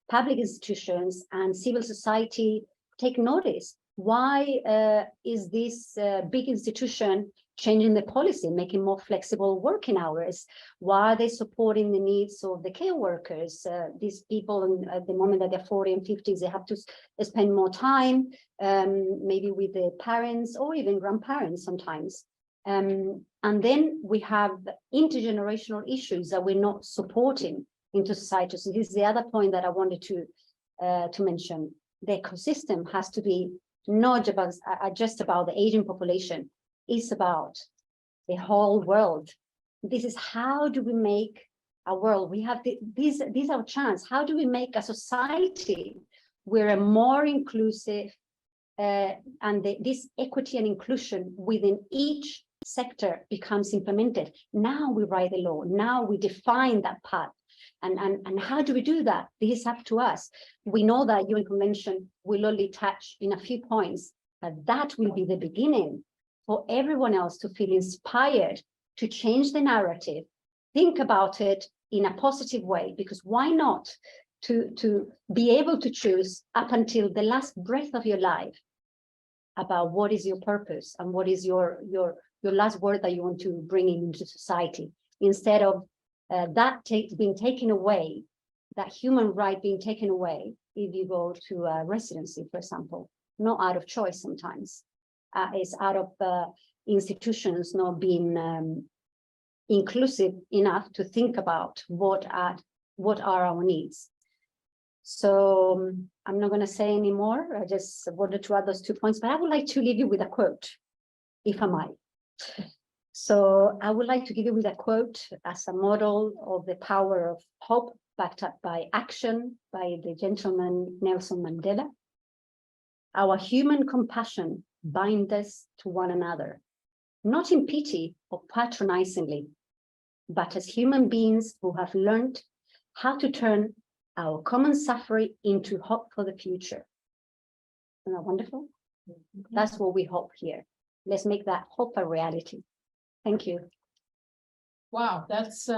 public institutions and civil society take notice. Why is this big institution changing the policy, making more flexible working hours? Why are they supporting the needs of the care workers? These people, at the moment that they're 40 and 50s, they have to spend more time, maybe with the parents or even grandparents sometimes. And then we have intergenerational issues that we're not supporting into society. So this is the other point that I wanted to mention. The ecosystem has to be not just about the aging population. It's about the whole world. This is how do we make a world? We have these are our chance. How do we make a society where a more inclusive and this equity and inclusion within each sector becomes implemented? Now we write the law. Now we define that path. And how do we do that? This is up to us. We know that UN Convention will only touch in a few points, but that will be the beginning for everyone else to feel inspired to change the narrative, think about it in a positive way, because why not to be able to choose up until the last breath of your life about what is your purpose and what is your last word that you want to bring into society, instead of that being taken away, that human right being taken away if you go to a residency, for example, not out of choice sometimes. It's out of institutions not being inclusive enough to think about what are our needs. So I'm not going to say any more. I just wanted to add those 2 points, but I would like to leave you with a quote, if I might. So I would like to give you with a quote as a model of the power of hope backed up by action by the gentleman Nelson Mandela. Our human compassion binds us to one another, not in pity or patronizingly, but as human beings who have learned how to turn our common suffering into hope for the future. Isn't that wonderful? That's what we hope here. Let's make that hope a reality. Thank you. Wow, that's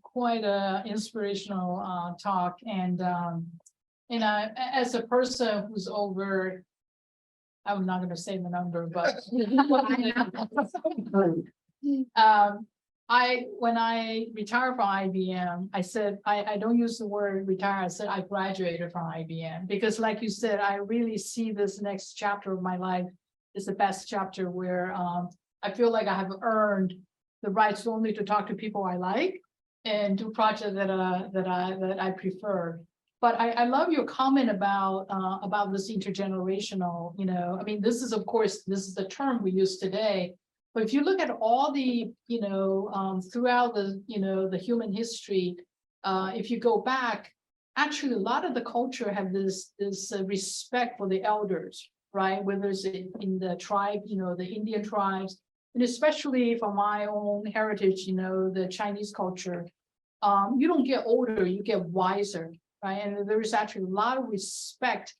quite a inspirational talk, and as a person who's over, I'm not gonna say the number, but when I retired from IBM, I said, I don't use the word retire, I said I graduated from IBM, because like you said, I really see this next chapter of my life is the best chapter where I feel like I have earned the rights only to talk to people I like and do projects that I prefer. But I love your comment about this intergenerational, I mean, this is, of course, this is the term we use today. But if you look at all the, throughout the, the human history, if you go back, actually, a lot of the culture have this respect for the elders, right? Whether it's in the tribe, the Indian tribes, and especially from my own heritage, the Chinese culture, you don't get older, you get wiser, right? And there is actually a lot of respect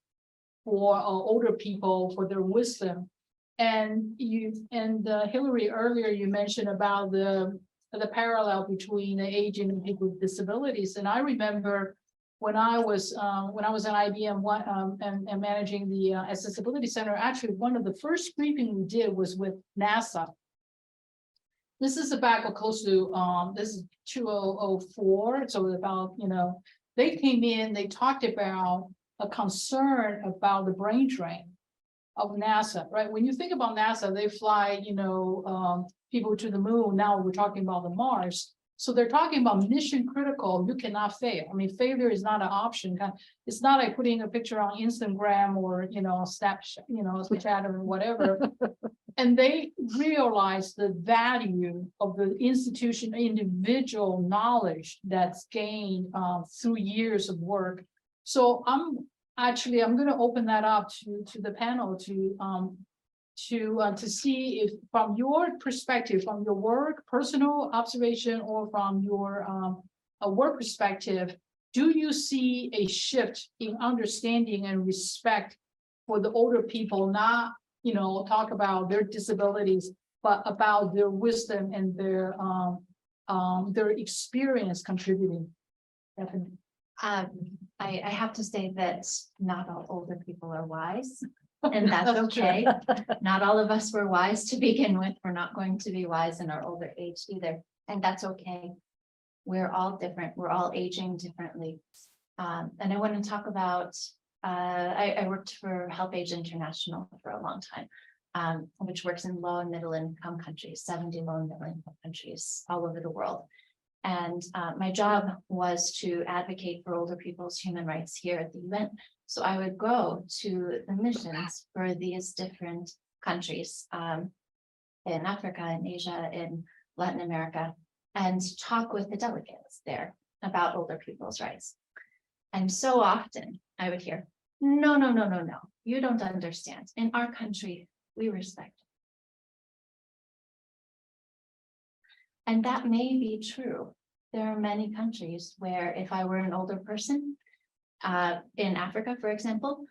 for older people, for their wisdom. And Hillary, earlier you mentioned about the parallel between the aging and people with disabilities. And I remember when I was at IBM and managing the Accessibility Center, actually one of the first briefing we did was with NASA. This is back close to this is 2004. So about, they came in, they talked about a concern about the brain drain of NASA, right? When you think about NASA, they fly, people to the moon. Now we're talking about the Mars. So they're talking about mission critical. You cannot fail. I mean, failure is not an option. It's not like putting a picture on Instagram or, Snapchat or whatever. And they realize the value of the institution, individual knowledge that's gained through years of work. So I'm going to open that up to the panel to see if, from your perspective, from your work, personal observation, or from your work perspective, do you see a shift in understanding and respect for the older people? Not, talk about their disabilities, but about their wisdom and their experience contributing. Definitely. I have to say that not all older people are wise, and that's okay. Not all of us were wise to begin with. We're not going to be wise in our older age either, and that's okay. We're all different. We're all aging differently. And I want to talk about, I worked for Help Age International for a long time, which works in low and middle income countries, 70 low and middle income countries all over the world. And my job was to advocate for older people's human rights here at the UN. So I would go to the missions for these different countries in Africa, in Asia, in Latin America, and talk with the delegates there about older people's rights. And so often I would hear, no, you don't understand. In our country, we respect. And that may be true. There are many countries where if I were an older person, in Africa, for example,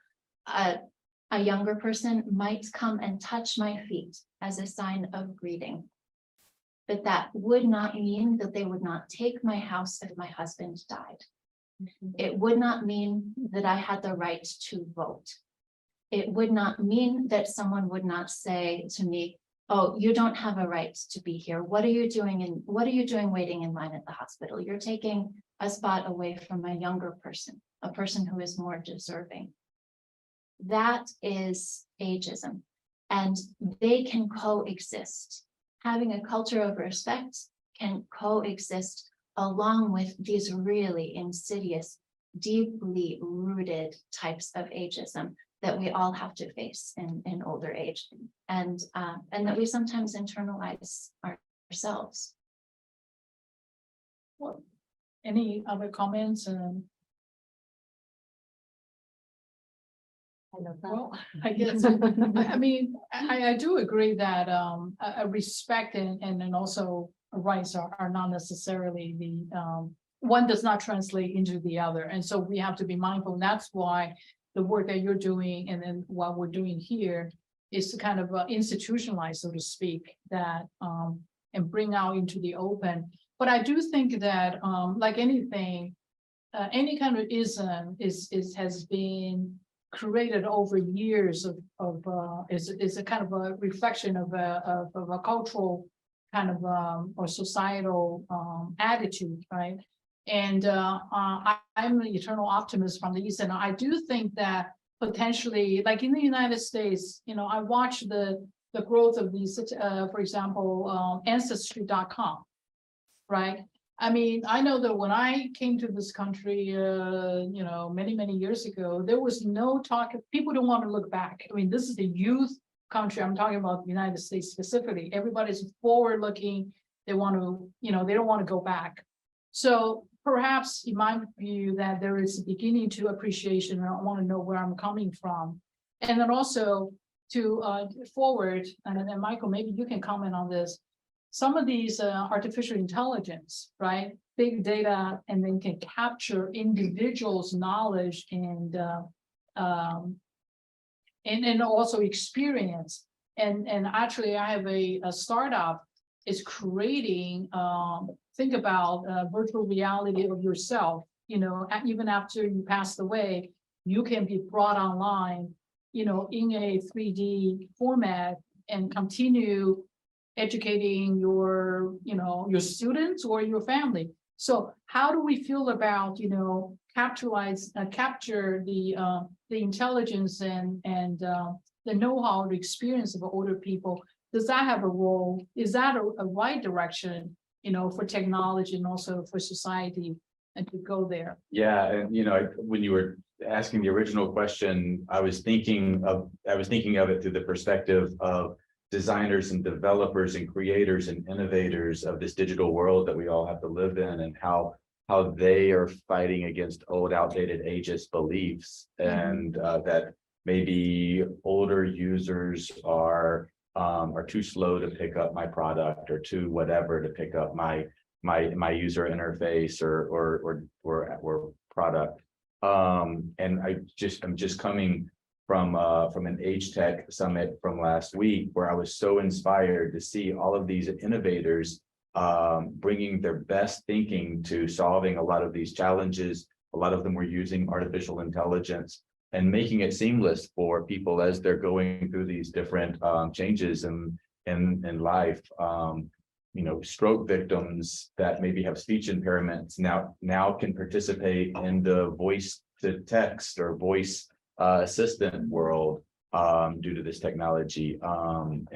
a younger person might come and touch my feet as a sign of greeting. But that would not mean that they would not take my house if my husband died. It would not mean that I had the right to vote. It would not mean that someone would not say to me, oh, you don't have a right to be here. What are you doing waiting in line at the hospital? You're taking a spot away from a younger person, a person who is more deserving. That is ageism, and they can coexist. Having a culture of respect can coexist along with these really insidious, deeply rooted types of ageism that we all have to face in older age, and that we sometimes internalize ourselves. Well, any other comments? Well, I guess, I mean, I do agree that a respect and then also rights are not necessarily the one does not translate into the other. And so we have to be mindful. And that's why the work that you're doing and then what we're doing here is to kind of institutionalize, so to speak, that and bring out into the open. But I do think that like anything, any kind of ism has been created over years is a kind of a reflection of a cultural kind of or societal attitude, right? And I'm an eternal optimist from the East, and I do think that potentially, like in the United States, you know, I watch the growth of these, for example, Ancestry.com, right? I mean, I know that when I came to this country, you know, many years ago, there was no talk. People don't want to look back. I mean, this is the youth country. I'm talking about the United States specifically. Everybody's forward looking. They want to, you know, they don't want to go back. So perhaps in my view that there is a beginning to appreciation. And I want to know where I'm coming from. And then also to forward, and then Michael, maybe you can comment on this. Some of these artificial intelligence, right? Big data, and then can capture individuals' knowledge and also experience. And actually, I have a startup is creating. Think about virtual reality of yourself. You know, even after you passed away, you can be brought online. You know, in a 3D format and continue educating your, you know, your students or your family. So how do we feel about, you know, capture the intelligence and the know-how, the experience of older people? Does that have a role? Is that a right direction, you know, for technology and also for society and to go there? Yeah, and you know, when you were asking the original question, I was thinking of it through the perspective of designers and developers and creators and innovators of this digital world that we all have to live in, and how they are fighting against old, outdated, ageist beliefs, and that maybe older users are too slow to pick up my product, or too whatever to pick up my user interface or product. And I'm just coming from an age tech summit from last week, where I was so inspired to see all of these innovators bringing their best thinking to solving a lot of these challenges. A lot of them were using artificial intelligence and making it seamless for people as they're going through these different changes in life. You know, stroke victims that maybe have speech impairments now can participate in the voice to text or voice assistant world due to this technology. And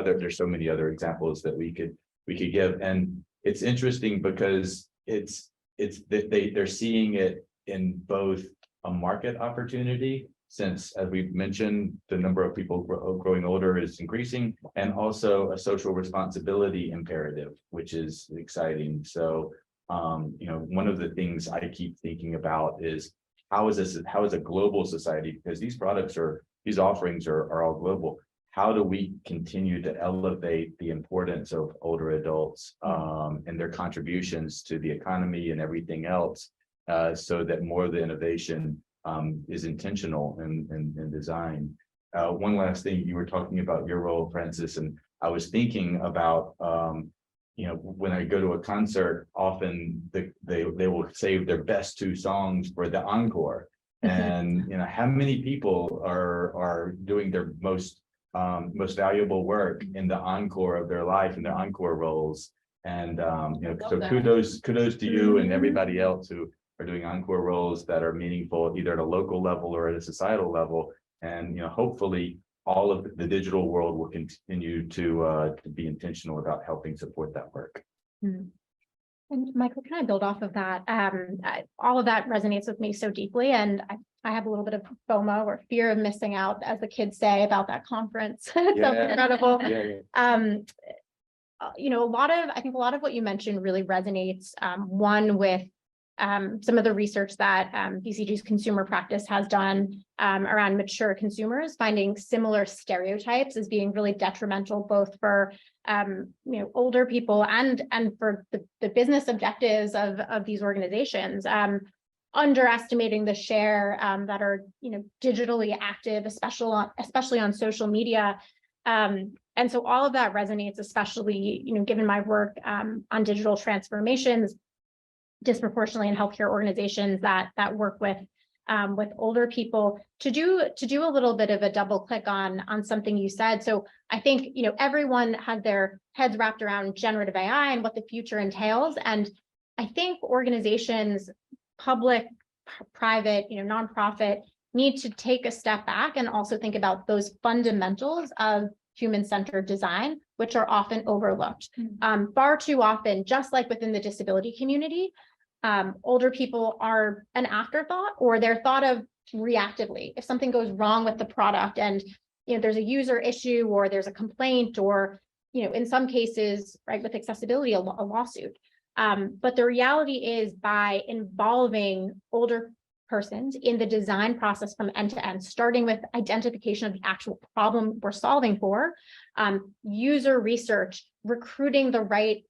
there's so many other examples that we could give. And it's interesting because they're seeing it in both a market opportunity, since, as we've mentioned, the number of people growing older is increasing, and also a social responsibility imperative, which is exciting. So, you know, one of the things I keep thinking about is how is a global society, because these offerings are all global. How do we continue to elevate the importance of older adults and their contributions to the economy and everything else, so that more of the innovation is intentional in design. One last thing, you were talking about your role, Francis, and I was thinking about, you know, when I go to a concert, often they will save their best 2 songs for the encore. And, you know, how many people are doing their most valuable work in the encore of their life, in their encore roles. And, you know, so kudos to you and everybody else who are doing encore roles that are meaningful, either at a local level or at a societal level. And, you know, hopefully all of the digital world will continue to be intentional about helping support that work. And Michael, can I build off of that? All of that resonates with me so deeply, and I have a little bit of FOMO, or fear of missing out, as the kids say, about that conference. It's so incredible. You know, I think a lot of what you mentioned really resonates. One, with some of the research that BCG's consumer practice has done around mature consumers, finding similar stereotypes as being really detrimental, both for you know, older people and for the business objectives of these organizations. underestimating the share that are, digitally active, especially on social media. And so all of that resonates, especially, given my work on digital transformations, disproportionately in healthcare organizations that work with older people. To do a little bit of a double click on something you said. So I think, everyone has their heads wrapped around generative AI and what the future entails. And I think organizations, public, private, nonprofit, need to take a step back and also think about those fundamentals of human-centered design, which are often overlooked. Far too often, just like within the disability community, older people are an afterthought, or they're thought of reactively. If something goes wrong with the product and there's a user issue, or there's a complaint, or in some cases, right, with accessibility, a lawsuit. But the reality is, by involving older persons in the design process from end to end, starting with identification of the actual problem we're solving for, user research, recruiting the right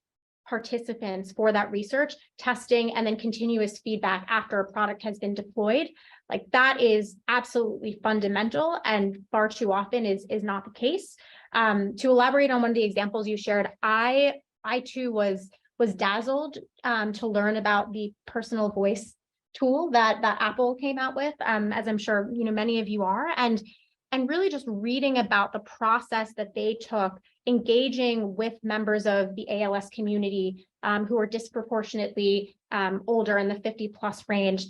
participants for that research, testing, and then continuous feedback after a product has been deployed, like that is absolutely fundamental, and far too often is not the case. To elaborate on one of the examples you shared, I too was dazzled to learn about the personal voice tool that Apple came out with, as I'm sure many of you are, and really just reading about the process that they took, engaging with members of the ALS community who are disproportionately older, in the 50+ range,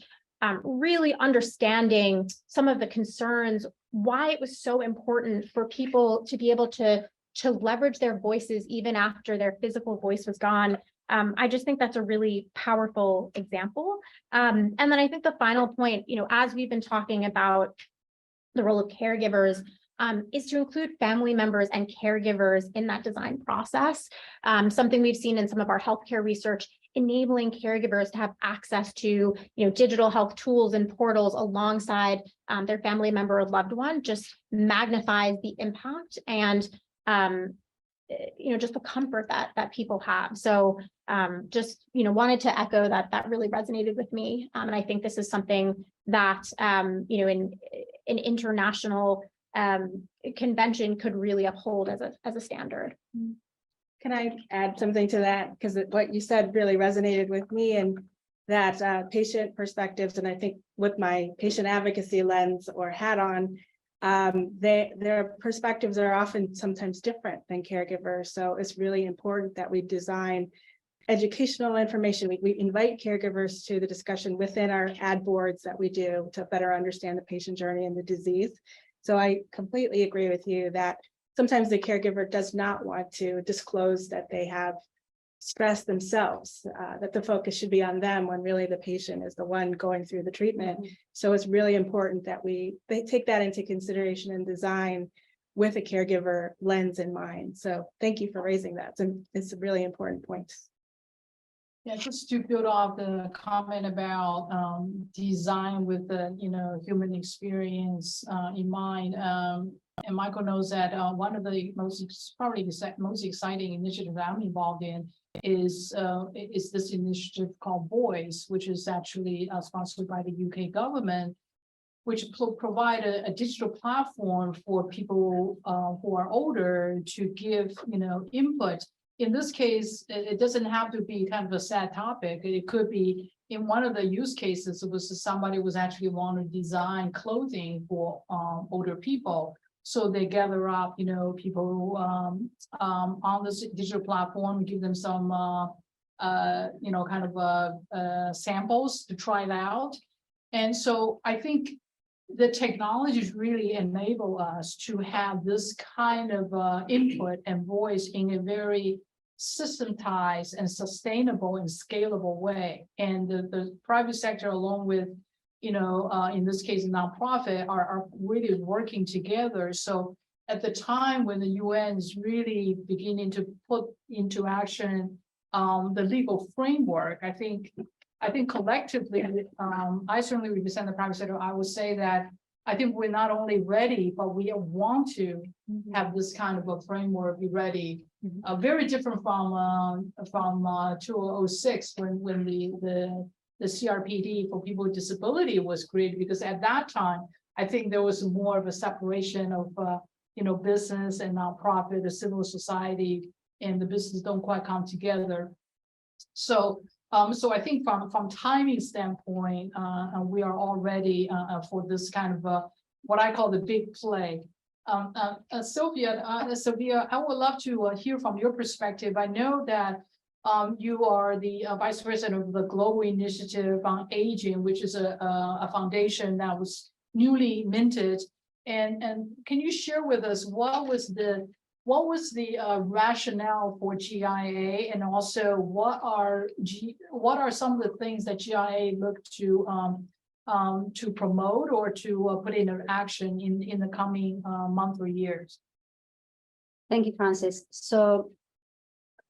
really understanding some of the concerns, why it was so important for people to be able to leverage their voices even after their physical voice was gone. I just think that's a really powerful example. And then I think the final point, as we've been talking about the role of caregivers, is to include family members and caregivers in that design process. Something we've seen in some of our healthcare research, enabling caregivers to have access to digital health tools and portals alongside their family member or loved one, just magnifies the impact and just the comfort that people have. So just wanted to echo that really resonated with me, and I think this is something that in an international convention could really uphold as a standard. Can I add something to that? Because what you said really resonated with me, and that patient perspectives, and I think with my patient advocacy lens or hat on, their perspectives are often sometimes different than caregivers. So it's really important that we design educational information. We invite caregivers to the discussion within our ad boards that we do to better understand the patient journey and the disease. So I completely agree with you that sometimes the caregiver does not want to disclose that they have stress themselves, that the focus should be on them when really the patient is the one going through the treatment. So it's really important that they take that into consideration and design with a caregiver lens in mind. So thank you for raising that. It's a really important point. Yeah, just to build off the comment about design with the human experience in mind. And Michael knows that one of the most exciting initiatives I'm involved in is this initiative called Voice, which is actually sponsored by the UK government, which provide a digital platform for people who are older to give input. In this case, it doesn't have to be kind of a sad topic. It could be, in one of the use cases, it was somebody was actually want to design clothing for older people. So they gather up, people on this digital platform, give them some, samples to try it out. And so I think the technologies really enable us to have this kind of input and voice in a very systematized and sustainable and scalable way. And the private sector, along with, in this case, nonprofit, are really working together. So at the time when the UN is really beginning to put into action the legal framework, I think collectively, I certainly represent the private sector. I would say that I think we're not only ready, but we want to have this kind of a framework be ready. Very different from 2006 when the the CRPD for people with disability was created, because at that time, I think there was more of a separation of, business and nonprofit, the civil society, and the business don't quite come together. So I think from timing standpoint, we are all ready for this kind of what I call the big play. Sylvia, I would love to hear from your perspective. I know that you are the vice president of the Global Initiative on Aging, which is a foundation that was newly minted. And can you share with us what was the rationale for GIA, and also what are some of the things that GIA looked to promote or to put into action in the coming month or years? Thank you, Francis. So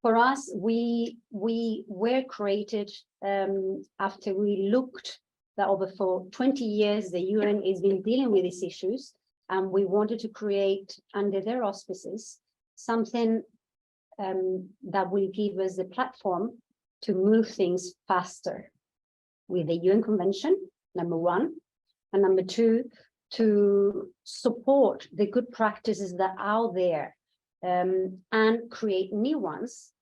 for us, we were created after we looked that over for 20 years, the UN has been dealing with these issues, and we wanted to create under their auspices something that will give us the platform to move things faster with the UN Convention, number one, and number two, to support the good practices that are out there and create new ones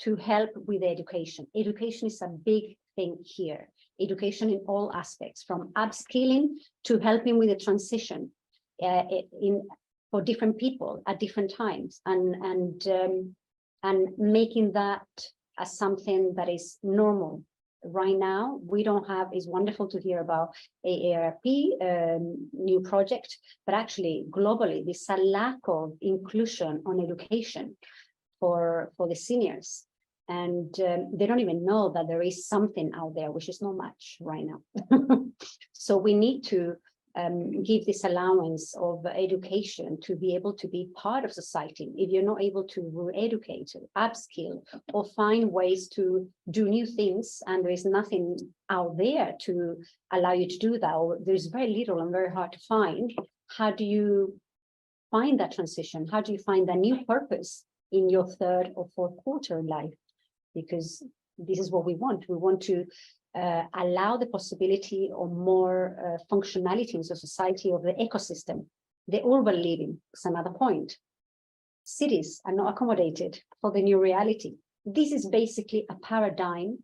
to help with education. Education is a big thing here. Education in all aspects, from upskilling to helping with the transition for different people at different times, and making that as something that is normal. Right now, we don't have, it's wonderful to hear about AARP, new project, but actually globally, there's a lack of inclusion on education for the seniors. And they don't even know that there is something out there, which is not much right now. So we need to give this allowance of education to be able to be part of society. If you're not able to educate, upskill, or find ways to do new things, and there is nothing out there to allow you to do that, or there's very little and very hard to find, how do you find that transition? How do you find that new purpose in your third or fourth quarter in life? Because this is what we want. We want to allow the possibility of more functionality in society, of the ecosystem. The urban living is another point. Cities are not accommodated for the new reality. This is basically a paradigm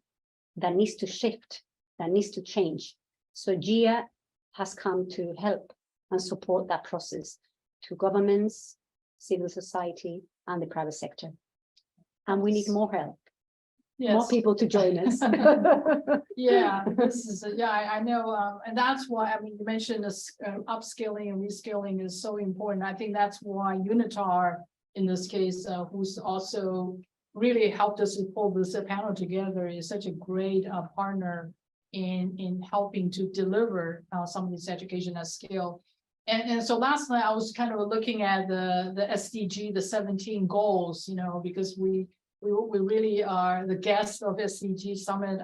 that needs to shift, that needs to change. So GIA has come to help and support that process to governments, civil society, and the private sector. And we need more help. Yes. More people to join us. Yeah, this is, I know, and that's why, I mean, you mentioned this upskilling and reskilling is so important. I think that's why UNITAR, in this case, who's also really helped us to pull this panel together, is such a great partner in helping to deliver some of this education at scale. And so last night I was kind of looking at the SDG, the 17 goals, because we really are the guests of SDG Summit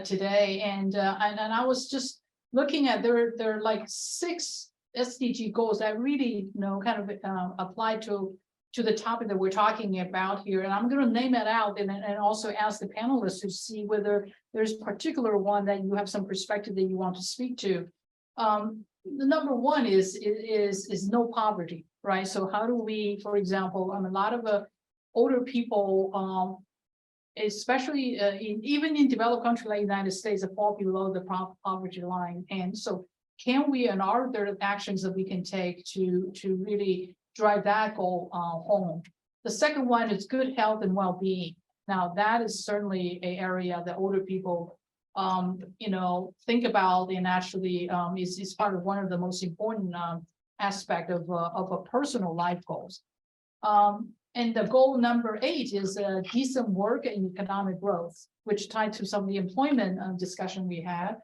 today, and I was just looking at there are like 6 SDG goals that really kind of apply to the topic that we're talking about here, and I'm going to name it out and also ask the panelists to see whether there's a particular one that you have some perspective that you want to speak to. The number one is no poverty, right? So how do we, for example, a lot of older people, especially even in developed countries like the United States, fall below the poverty line. And so can we, and are there actions that we can take to really drive that goal home? The second one is good health and well-being. Now that is certainly an area that older people think about, and actually is part of one of the most important aspect of a personal life goals. And the goal number 8 is decent work and economic growth, which tied to some of the employment discussion we had.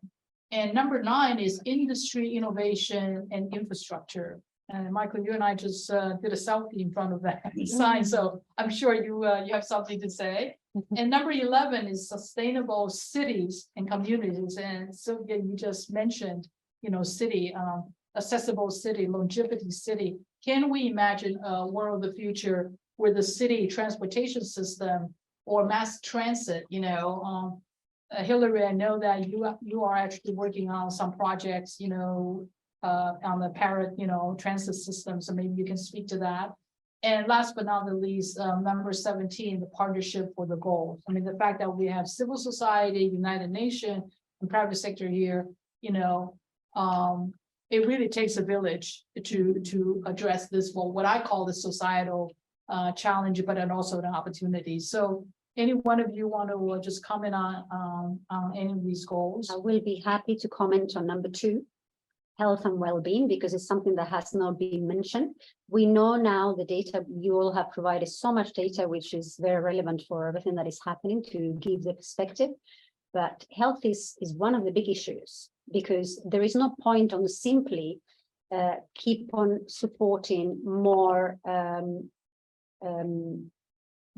And number 9 is industry, innovation, and infrastructure. And Michael, you and I just did a selfie in front of that sign, so I'm sure you have something to say. And number 11 is sustainable cities and communities. And so again, you just mentioned, city, accessible city, longevity city. Can we imagine a world of the future where the city transportation system or mass transit, Hillary, I know that you are actually working on some projects, on the transit system, so maybe you can speak to that. And last but not the least, number 17, the partnership for the goals. I mean, the fact that we have civil society, United Nations, and private sector here, it really takes a village to address this, what I call the societal challenge, but then also the opportunity. So any one of you want to just comment on any of these goals? I will be happy to comment on number 2, health and well-being, because it's something that has not been mentioned. We know now the data, you all have provided so much data, which is very relevant for everything that is happening to give the perspective. But health is one of the big issues, because there is no point on simply keep on supporting more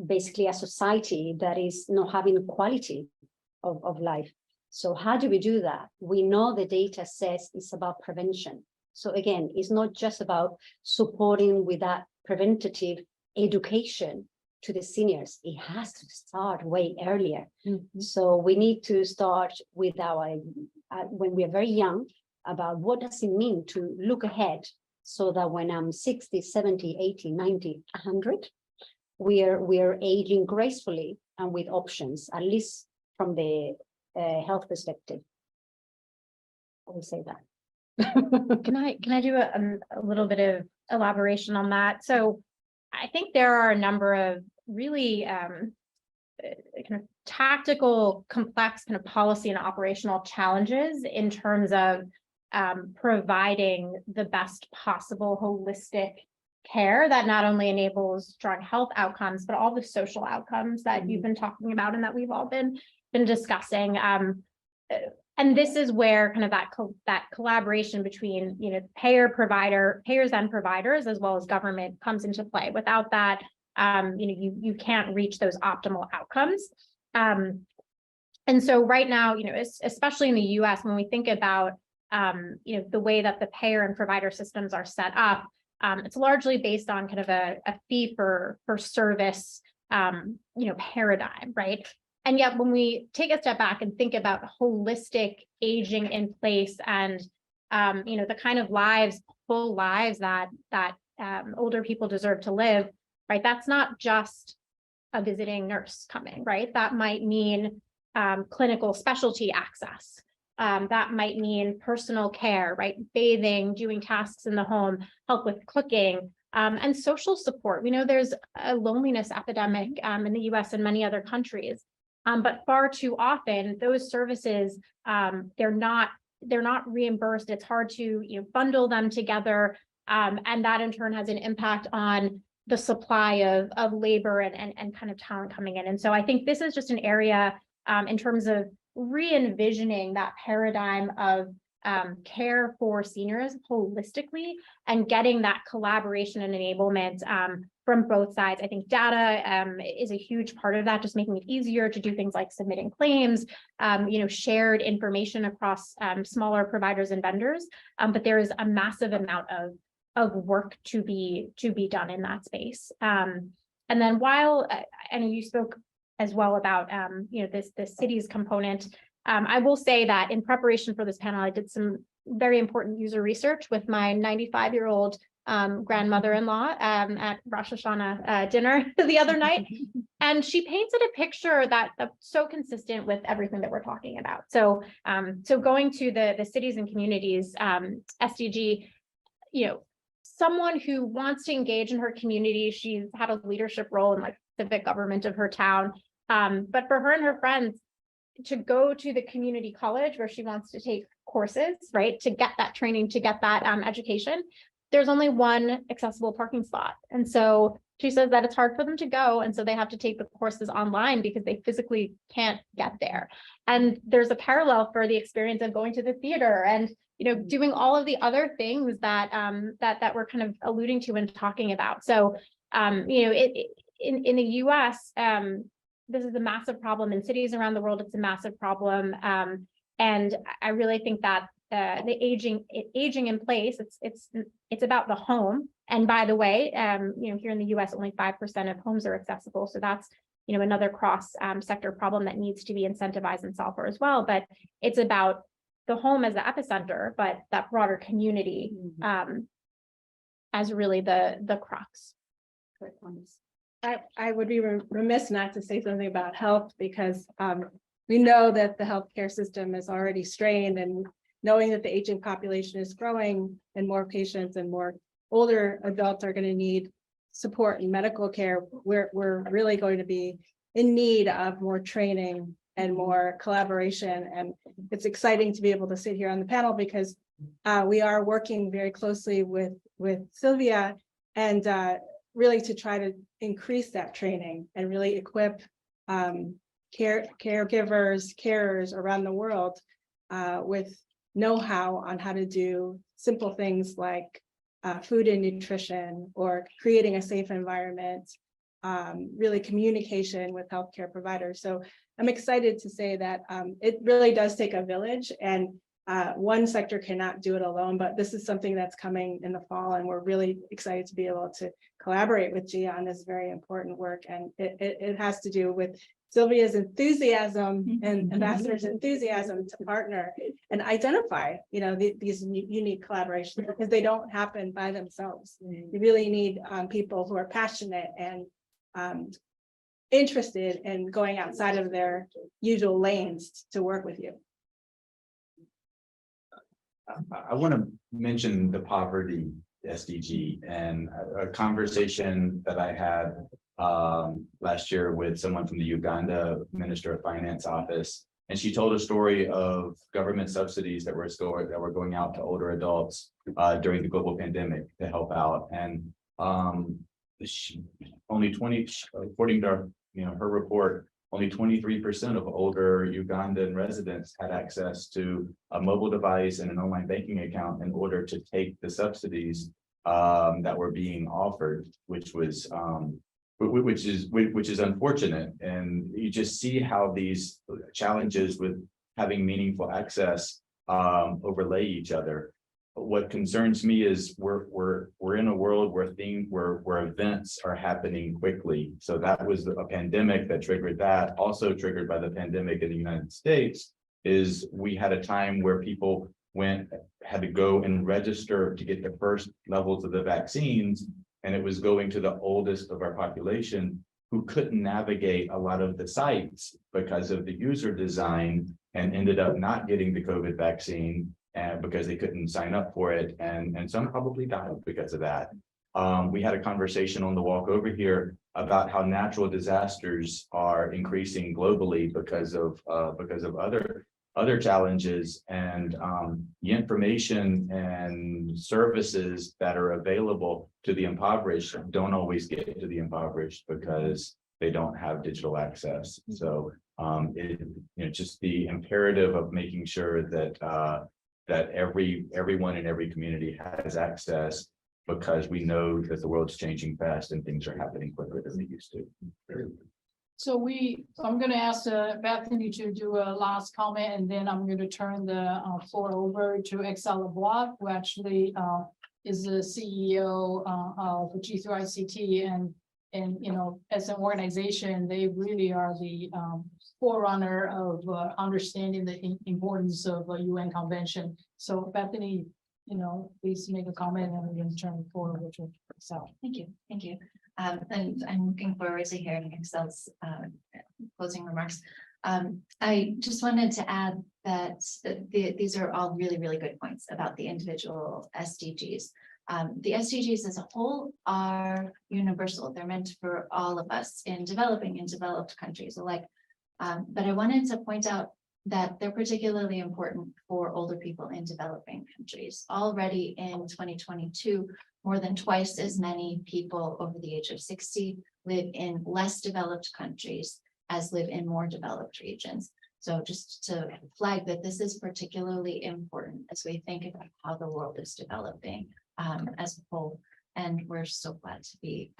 basically a society that is not having quality of life. So how do we do that? We know the data says it's about prevention. So again, it's not just about supporting with that preventative education to the seniors. It has to start way earlier. So we need to start with our, when we are very young, about what does it mean to look ahead, so that when I'm 60, 70, 80, 90, 100, we are aging gracefully and with options, at least from the health perspective. I will say that. Can I do a little bit of elaboration on that? So I think there are a number of really kind of tactical, complex kind of policy and operational challenges in terms of providing the best possible holistic care that not only enables strong health outcomes, but all the social outcomes that you've been talking about and that we've all been discussing. And this is where kind of that collaboration between payers and providers, as well as government, comes into play. Without that, you can't reach those optimal outcomes. And so right now, especially in the US, when we think about the way that the payer and provider systems are set up, it's largely based on kind of a fee for service paradigm, right? And yet when we take a step back and think about holistic aging in place and the kind of full lives that older people deserve to live, right? That's not just a visiting nurse coming, right? That might mean clinical specialty access. That might mean personal care, right? Bathing, doing tasks in the home, help with cooking, and social support. We know there's a loneliness epidemic in the US and many other countries. But far too often, those services, they're not reimbursed. It's hard to bundle them together. And that in turn has an impact on the supply of labor and kind of talent coming in. And so I think this is just an area in terms of re-envisioning that paradigm of care for seniors holistically and getting that collaboration and enablement from both sides. I think data is a huge part of that, just making it easier to do things like submitting claims, shared information across smaller providers and vendors. But there is a massive amount of work to be done in that space. And then while I know you spoke as well about this cities component, I will say that in preparation for this panel, I did some very important user research with my 95-year-old grandmother-in-law at Rosh Hashanah dinner the other night, and she painted a picture that's so consistent with everything that we're talking about. So, going to the cities and communities SDG, someone who wants to engage in her community, she's had a leadership role in like civic government of her town, but for her and her friends to go to the community college where she wants to take courses, right, to get that training, to get that education, there's only one accessible parking spot. And so she says that it's hard for them to go. And so they have to take the courses online because they physically can't get there. And there's a parallel for the experience of going to the theater and, doing all of the other things that that we're kind of alluding to and talking about. So, in the US, this is a massive problem. In cities around the world, it's a massive problem. And I really think that the aging in place, it's about the home. And by the way, here in the US, only 5% of homes are accessible. So that's another cross sector problem that needs to be incentivized and solved for as well. But it's about the home as the epicenter, but that broader community as really the crux. I would be remiss not to say something about health, because we know that the healthcare system is already strained, and knowing that the aging population is growing and more patients and more older adults are going to need support and medical care, we're really going to be in need of more training and more collaboration. And it's exciting to be able to sit here on the panel, because we are working very closely with Sylvia and really to try to increase that training and really equip caregivers, carers around the world with know-how on how to do simple things like food and nutrition, or creating a safe environment, really communication with healthcare providers. So I'm excited to say that it really does take a village, and one sector cannot do it alone, but this is something that's coming in the fall, and we're really excited to be able to collaborate with Gia on this very important work. And it has to do with Sylvia's enthusiasm and Ambassador's enthusiasm to partner and identify, these unique collaborations, because they don't happen by themselves. You really need people who are passionate and interested in going outside of their usual lanes to work with you. I want to mention the poverty SDG and a conversation that I had last year with someone from the Uganda Minister of Finance office. And she told a story of government subsidies that were going out to older adults during the global pandemic to help out. And only 20, according to her report, only 23% of older Ugandan residents had access to a mobile device and an online banking account in order to take the subsidies that were being offered, which is unfortunate. And you just see how these challenges with having meaningful access overlay each other. What concerns me is we're in a world where events are happening quickly. So that was a pandemic that triggered that. Also triggered by the pandemic in the United States is we had a time where people had to go and register to get the first levels of the vaccines, and it was going to the oldest of our population who couldn't navigate a lot of the sites because of the user design, and ended up not getting the COVID vaccine and because they couldn't sign up for it, and some probably died because of that. We had a conversation on the walk over here about how natural disasters are increasing globally because of other challenges, and the information and services that are available to the impoverished don't always get to the impoverished because they don't have digital access. So just the imperative of making sure that everyone in every community has access, because we know that the world's changing fast and things are happening quicker than they used to. So I'm going to ask Bethany to do a last comment, and then I'm going to turn the floor over to Excel LeBlanc, who actually is the CEO of G3ICT, and as an organization, they really are the forerunner of understanding the importance of a UN convention. So Bethany, please make a comment, and we're going to turn the floor over to Excel. Thank you. And I'm looking forward to hearing Excel's closing remarks. I just wanted to add that these are all really, really good points about the individual SDGs. The SDGs as a whole are universal. They're meant for all of us in developing and developed countries alike. But I wanted to point out that they're particularly important for older people in developing countries. Already in 2022, more than twice as many people over the age of 60 live in less developed countries as live in more developed regions. So just to flag that this is particularly important as we think about how the world is developing as a whole. And we're so glad to be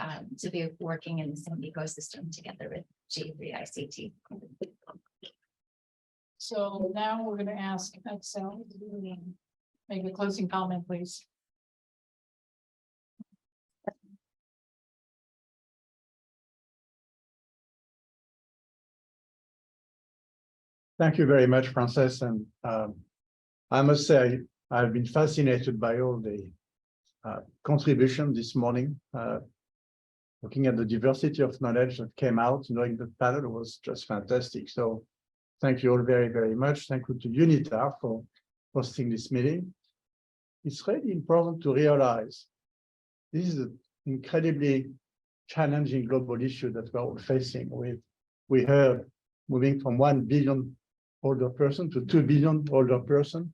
working in the same ecosystem together with G3ICT. So now we're going to ask Excel to make a closing comment, please. Thank you very much, Frances. And I must say, I've been fascinated by all the contribution this morning. Looking at the diversity of knowledge that came out during the panel was just fantastic. So thank you all very, very much. Thank you to UNITAR for hosting this meeting. It's really important to realize this is an incredibly challenging global issue that we're all facing with. We heard moving from 1 billion older person to 2 billion older person.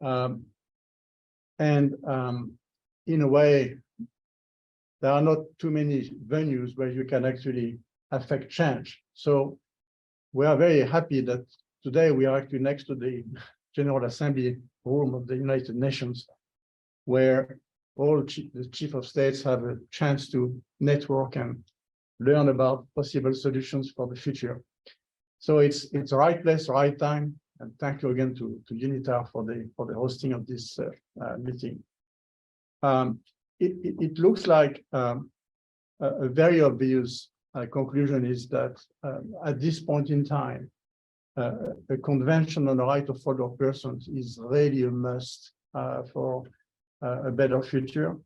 In a way, there are not too many venues where you can actually affect change. So we are very happy that today we are actually next to the General Assembly room of the United Nations, where all the chief of states have a chance to network and learn about possible solutions for the future. So it's the right place, right time, and thank you again to UNITAR for the hosting of this meeting. It looks like a very obvious conclusion is that at this point in time, a convention on the right of older persons is really a must for a better future.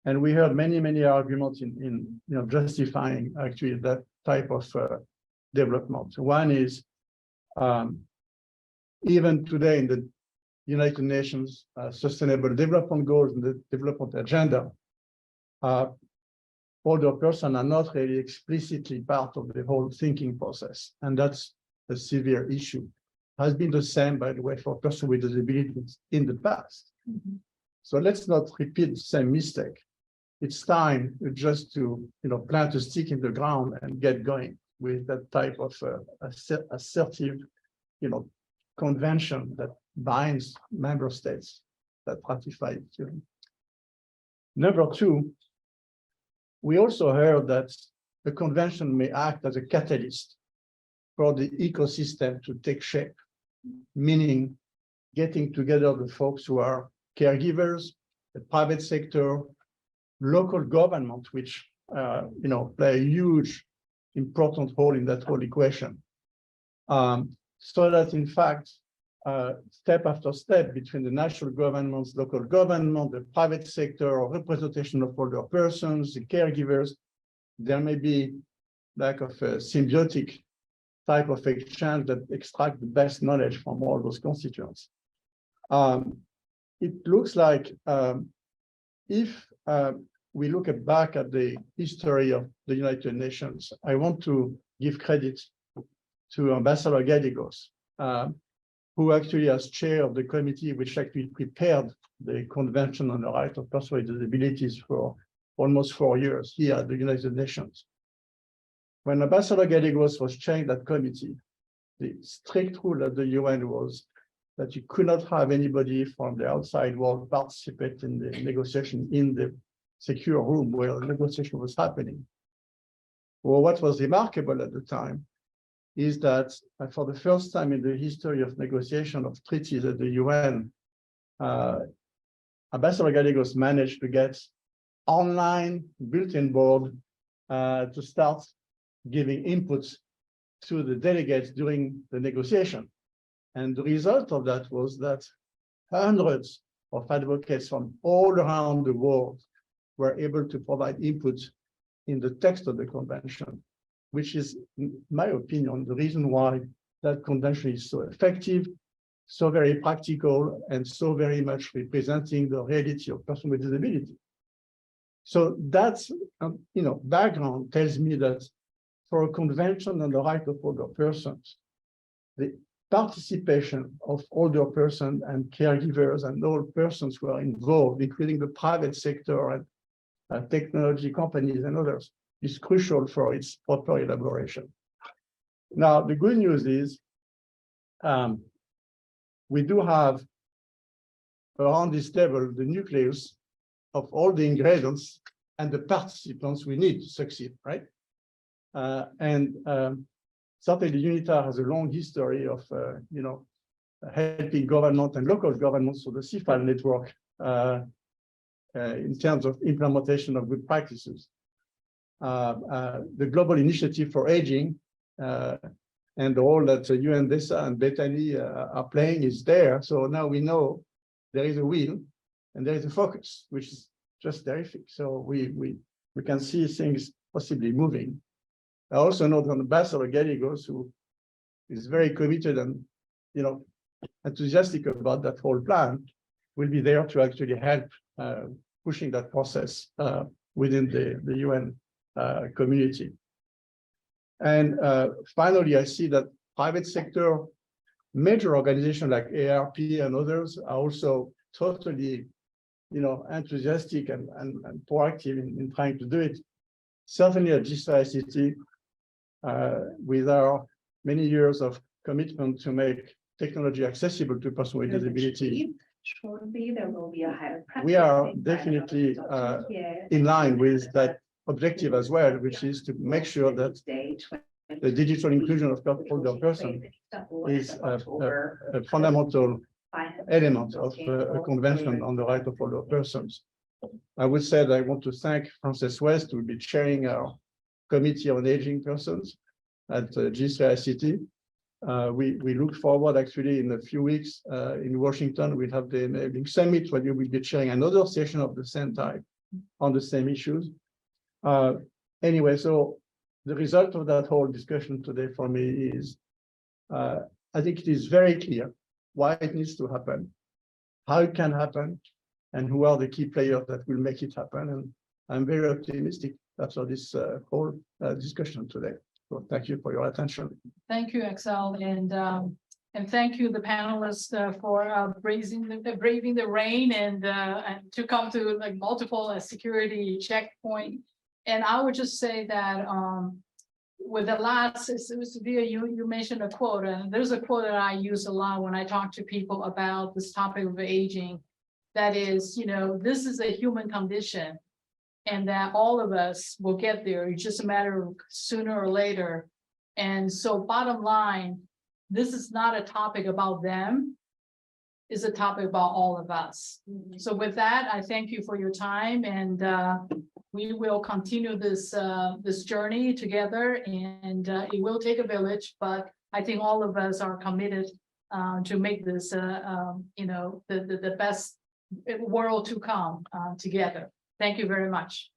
And we heard many arguments in justifying actually that type of development. One is even today in the United Nations Sustainable Development Goals and the Development Agenda, older persons are not really explicitly part of the whole thinking process, and that's a severe issue. Has been the same, by the way, for persons with disabilities in the past. So let's not repeat the same mistake. It's time just to plant a stick in the ground and get going with that type of assertive convention that binds member states that ratify it. Number two, we also heard that the convention may act as a catalyst for the ecosystem to take shape, meaning getting together the folks who are caregivers, the private sector, local government, which play a huge, important role in that whole equation. So that in fact, step after step between the national governments, local government, the private sector, or representation of older persons, the caregivers, there may be lack of a symbiotic type of exchange that extract the best knowledge from all those constituents. It looks like if we look back at the history of the United Nations, I want to give credit to Ambassador Gallegos, who actually as chair of the committee which actually prepared the Convention on the Right of Persons with Disabilities for almost 4 years here at the United Nations. When Ambassador Gallegos was chairing that committee, the strict rule at the UN was that you could not have anybody from the outside world participate in the negotiation in the secure room where the negotiation was happening. Well, what was remarkable at the time is that for the first time in the history of negotiation of treaties at the UN, Ambassador Gallegos managed to get online bulletin board to start giving inputs to the delegates during the negotiation. And the result of that was that hundreds of advocates from all around the world were able to provide input in the text of the convention, which is, in my opinion, the reason why that convention is so effective, so very practical, and so very much representing the reality of persons with disability. So that's, background tells me that for a convention on the right of older persons, the participation of older persons and caregivers and all persons who are involved, including the private sector and technology companies and others, is crucial for its proper elaboration. Now, the good news is we do have around this table the nucleus of all the ingredients and the participants we need to succeed, right? Certainly UNITAR has a long history of helping government and local governments through the CFAL network in terms of implementation of good practices. The Global Initiative for Aging And the role that UNDESA and Bethany are playing is there. So now we know there is a will and there is a focus, which is just terrific. So we can see things possibly moving. I also know that Ambassador Gallegos, who is very committed and, enthusiastic about that whole plan, will be there to actually help pushing that process within the UN community. And finally, I see that private sector, major organizations like ARP and others are also totally, enthusiastic and proactive in trying to do it. Certainly at GCICT, with our many years of commitment to make technology accessible to persons with disability, shortly, there will be a higher. we are definitely in line with that objective as well, which is to make sure that the digital inclusion of older person is a fundamental element of a convention on the right of older persons. I would say that I want to thank Frances West, who will be chairing our Committee on Aging Persons at GCICT. We look forward, actually, in a few weeks in Washington, we'll have the Enabling Summit, where you will be chairing another session of the same type on the same issues. Anyway, so the result of that whole discussion today for me is, I think it is very clear why it needs to happen, how it can happen, and who are the key players that will make it happen. And I'm very optimistic after this whole discussion today. So thank you for your attention. Thank you, Excel, and thank you, the panelists, for braving the rain and to come to like multiple security checkpoint. And I would just say that with the last, it was via you mentioned a quote, and there's a quote that I use a lot when I talk to people about this topic of aging. That is, this is a human condition, and that all of us will get there. It's just a matter of sooner or later. And so bottom line, this is not a topic about them. It's a topic about all of us. So with that, I thank you for your time, and we will continue this this journey together, and it will take a village, but I think all of us are committed to make this the best world to come together. Thank you very much.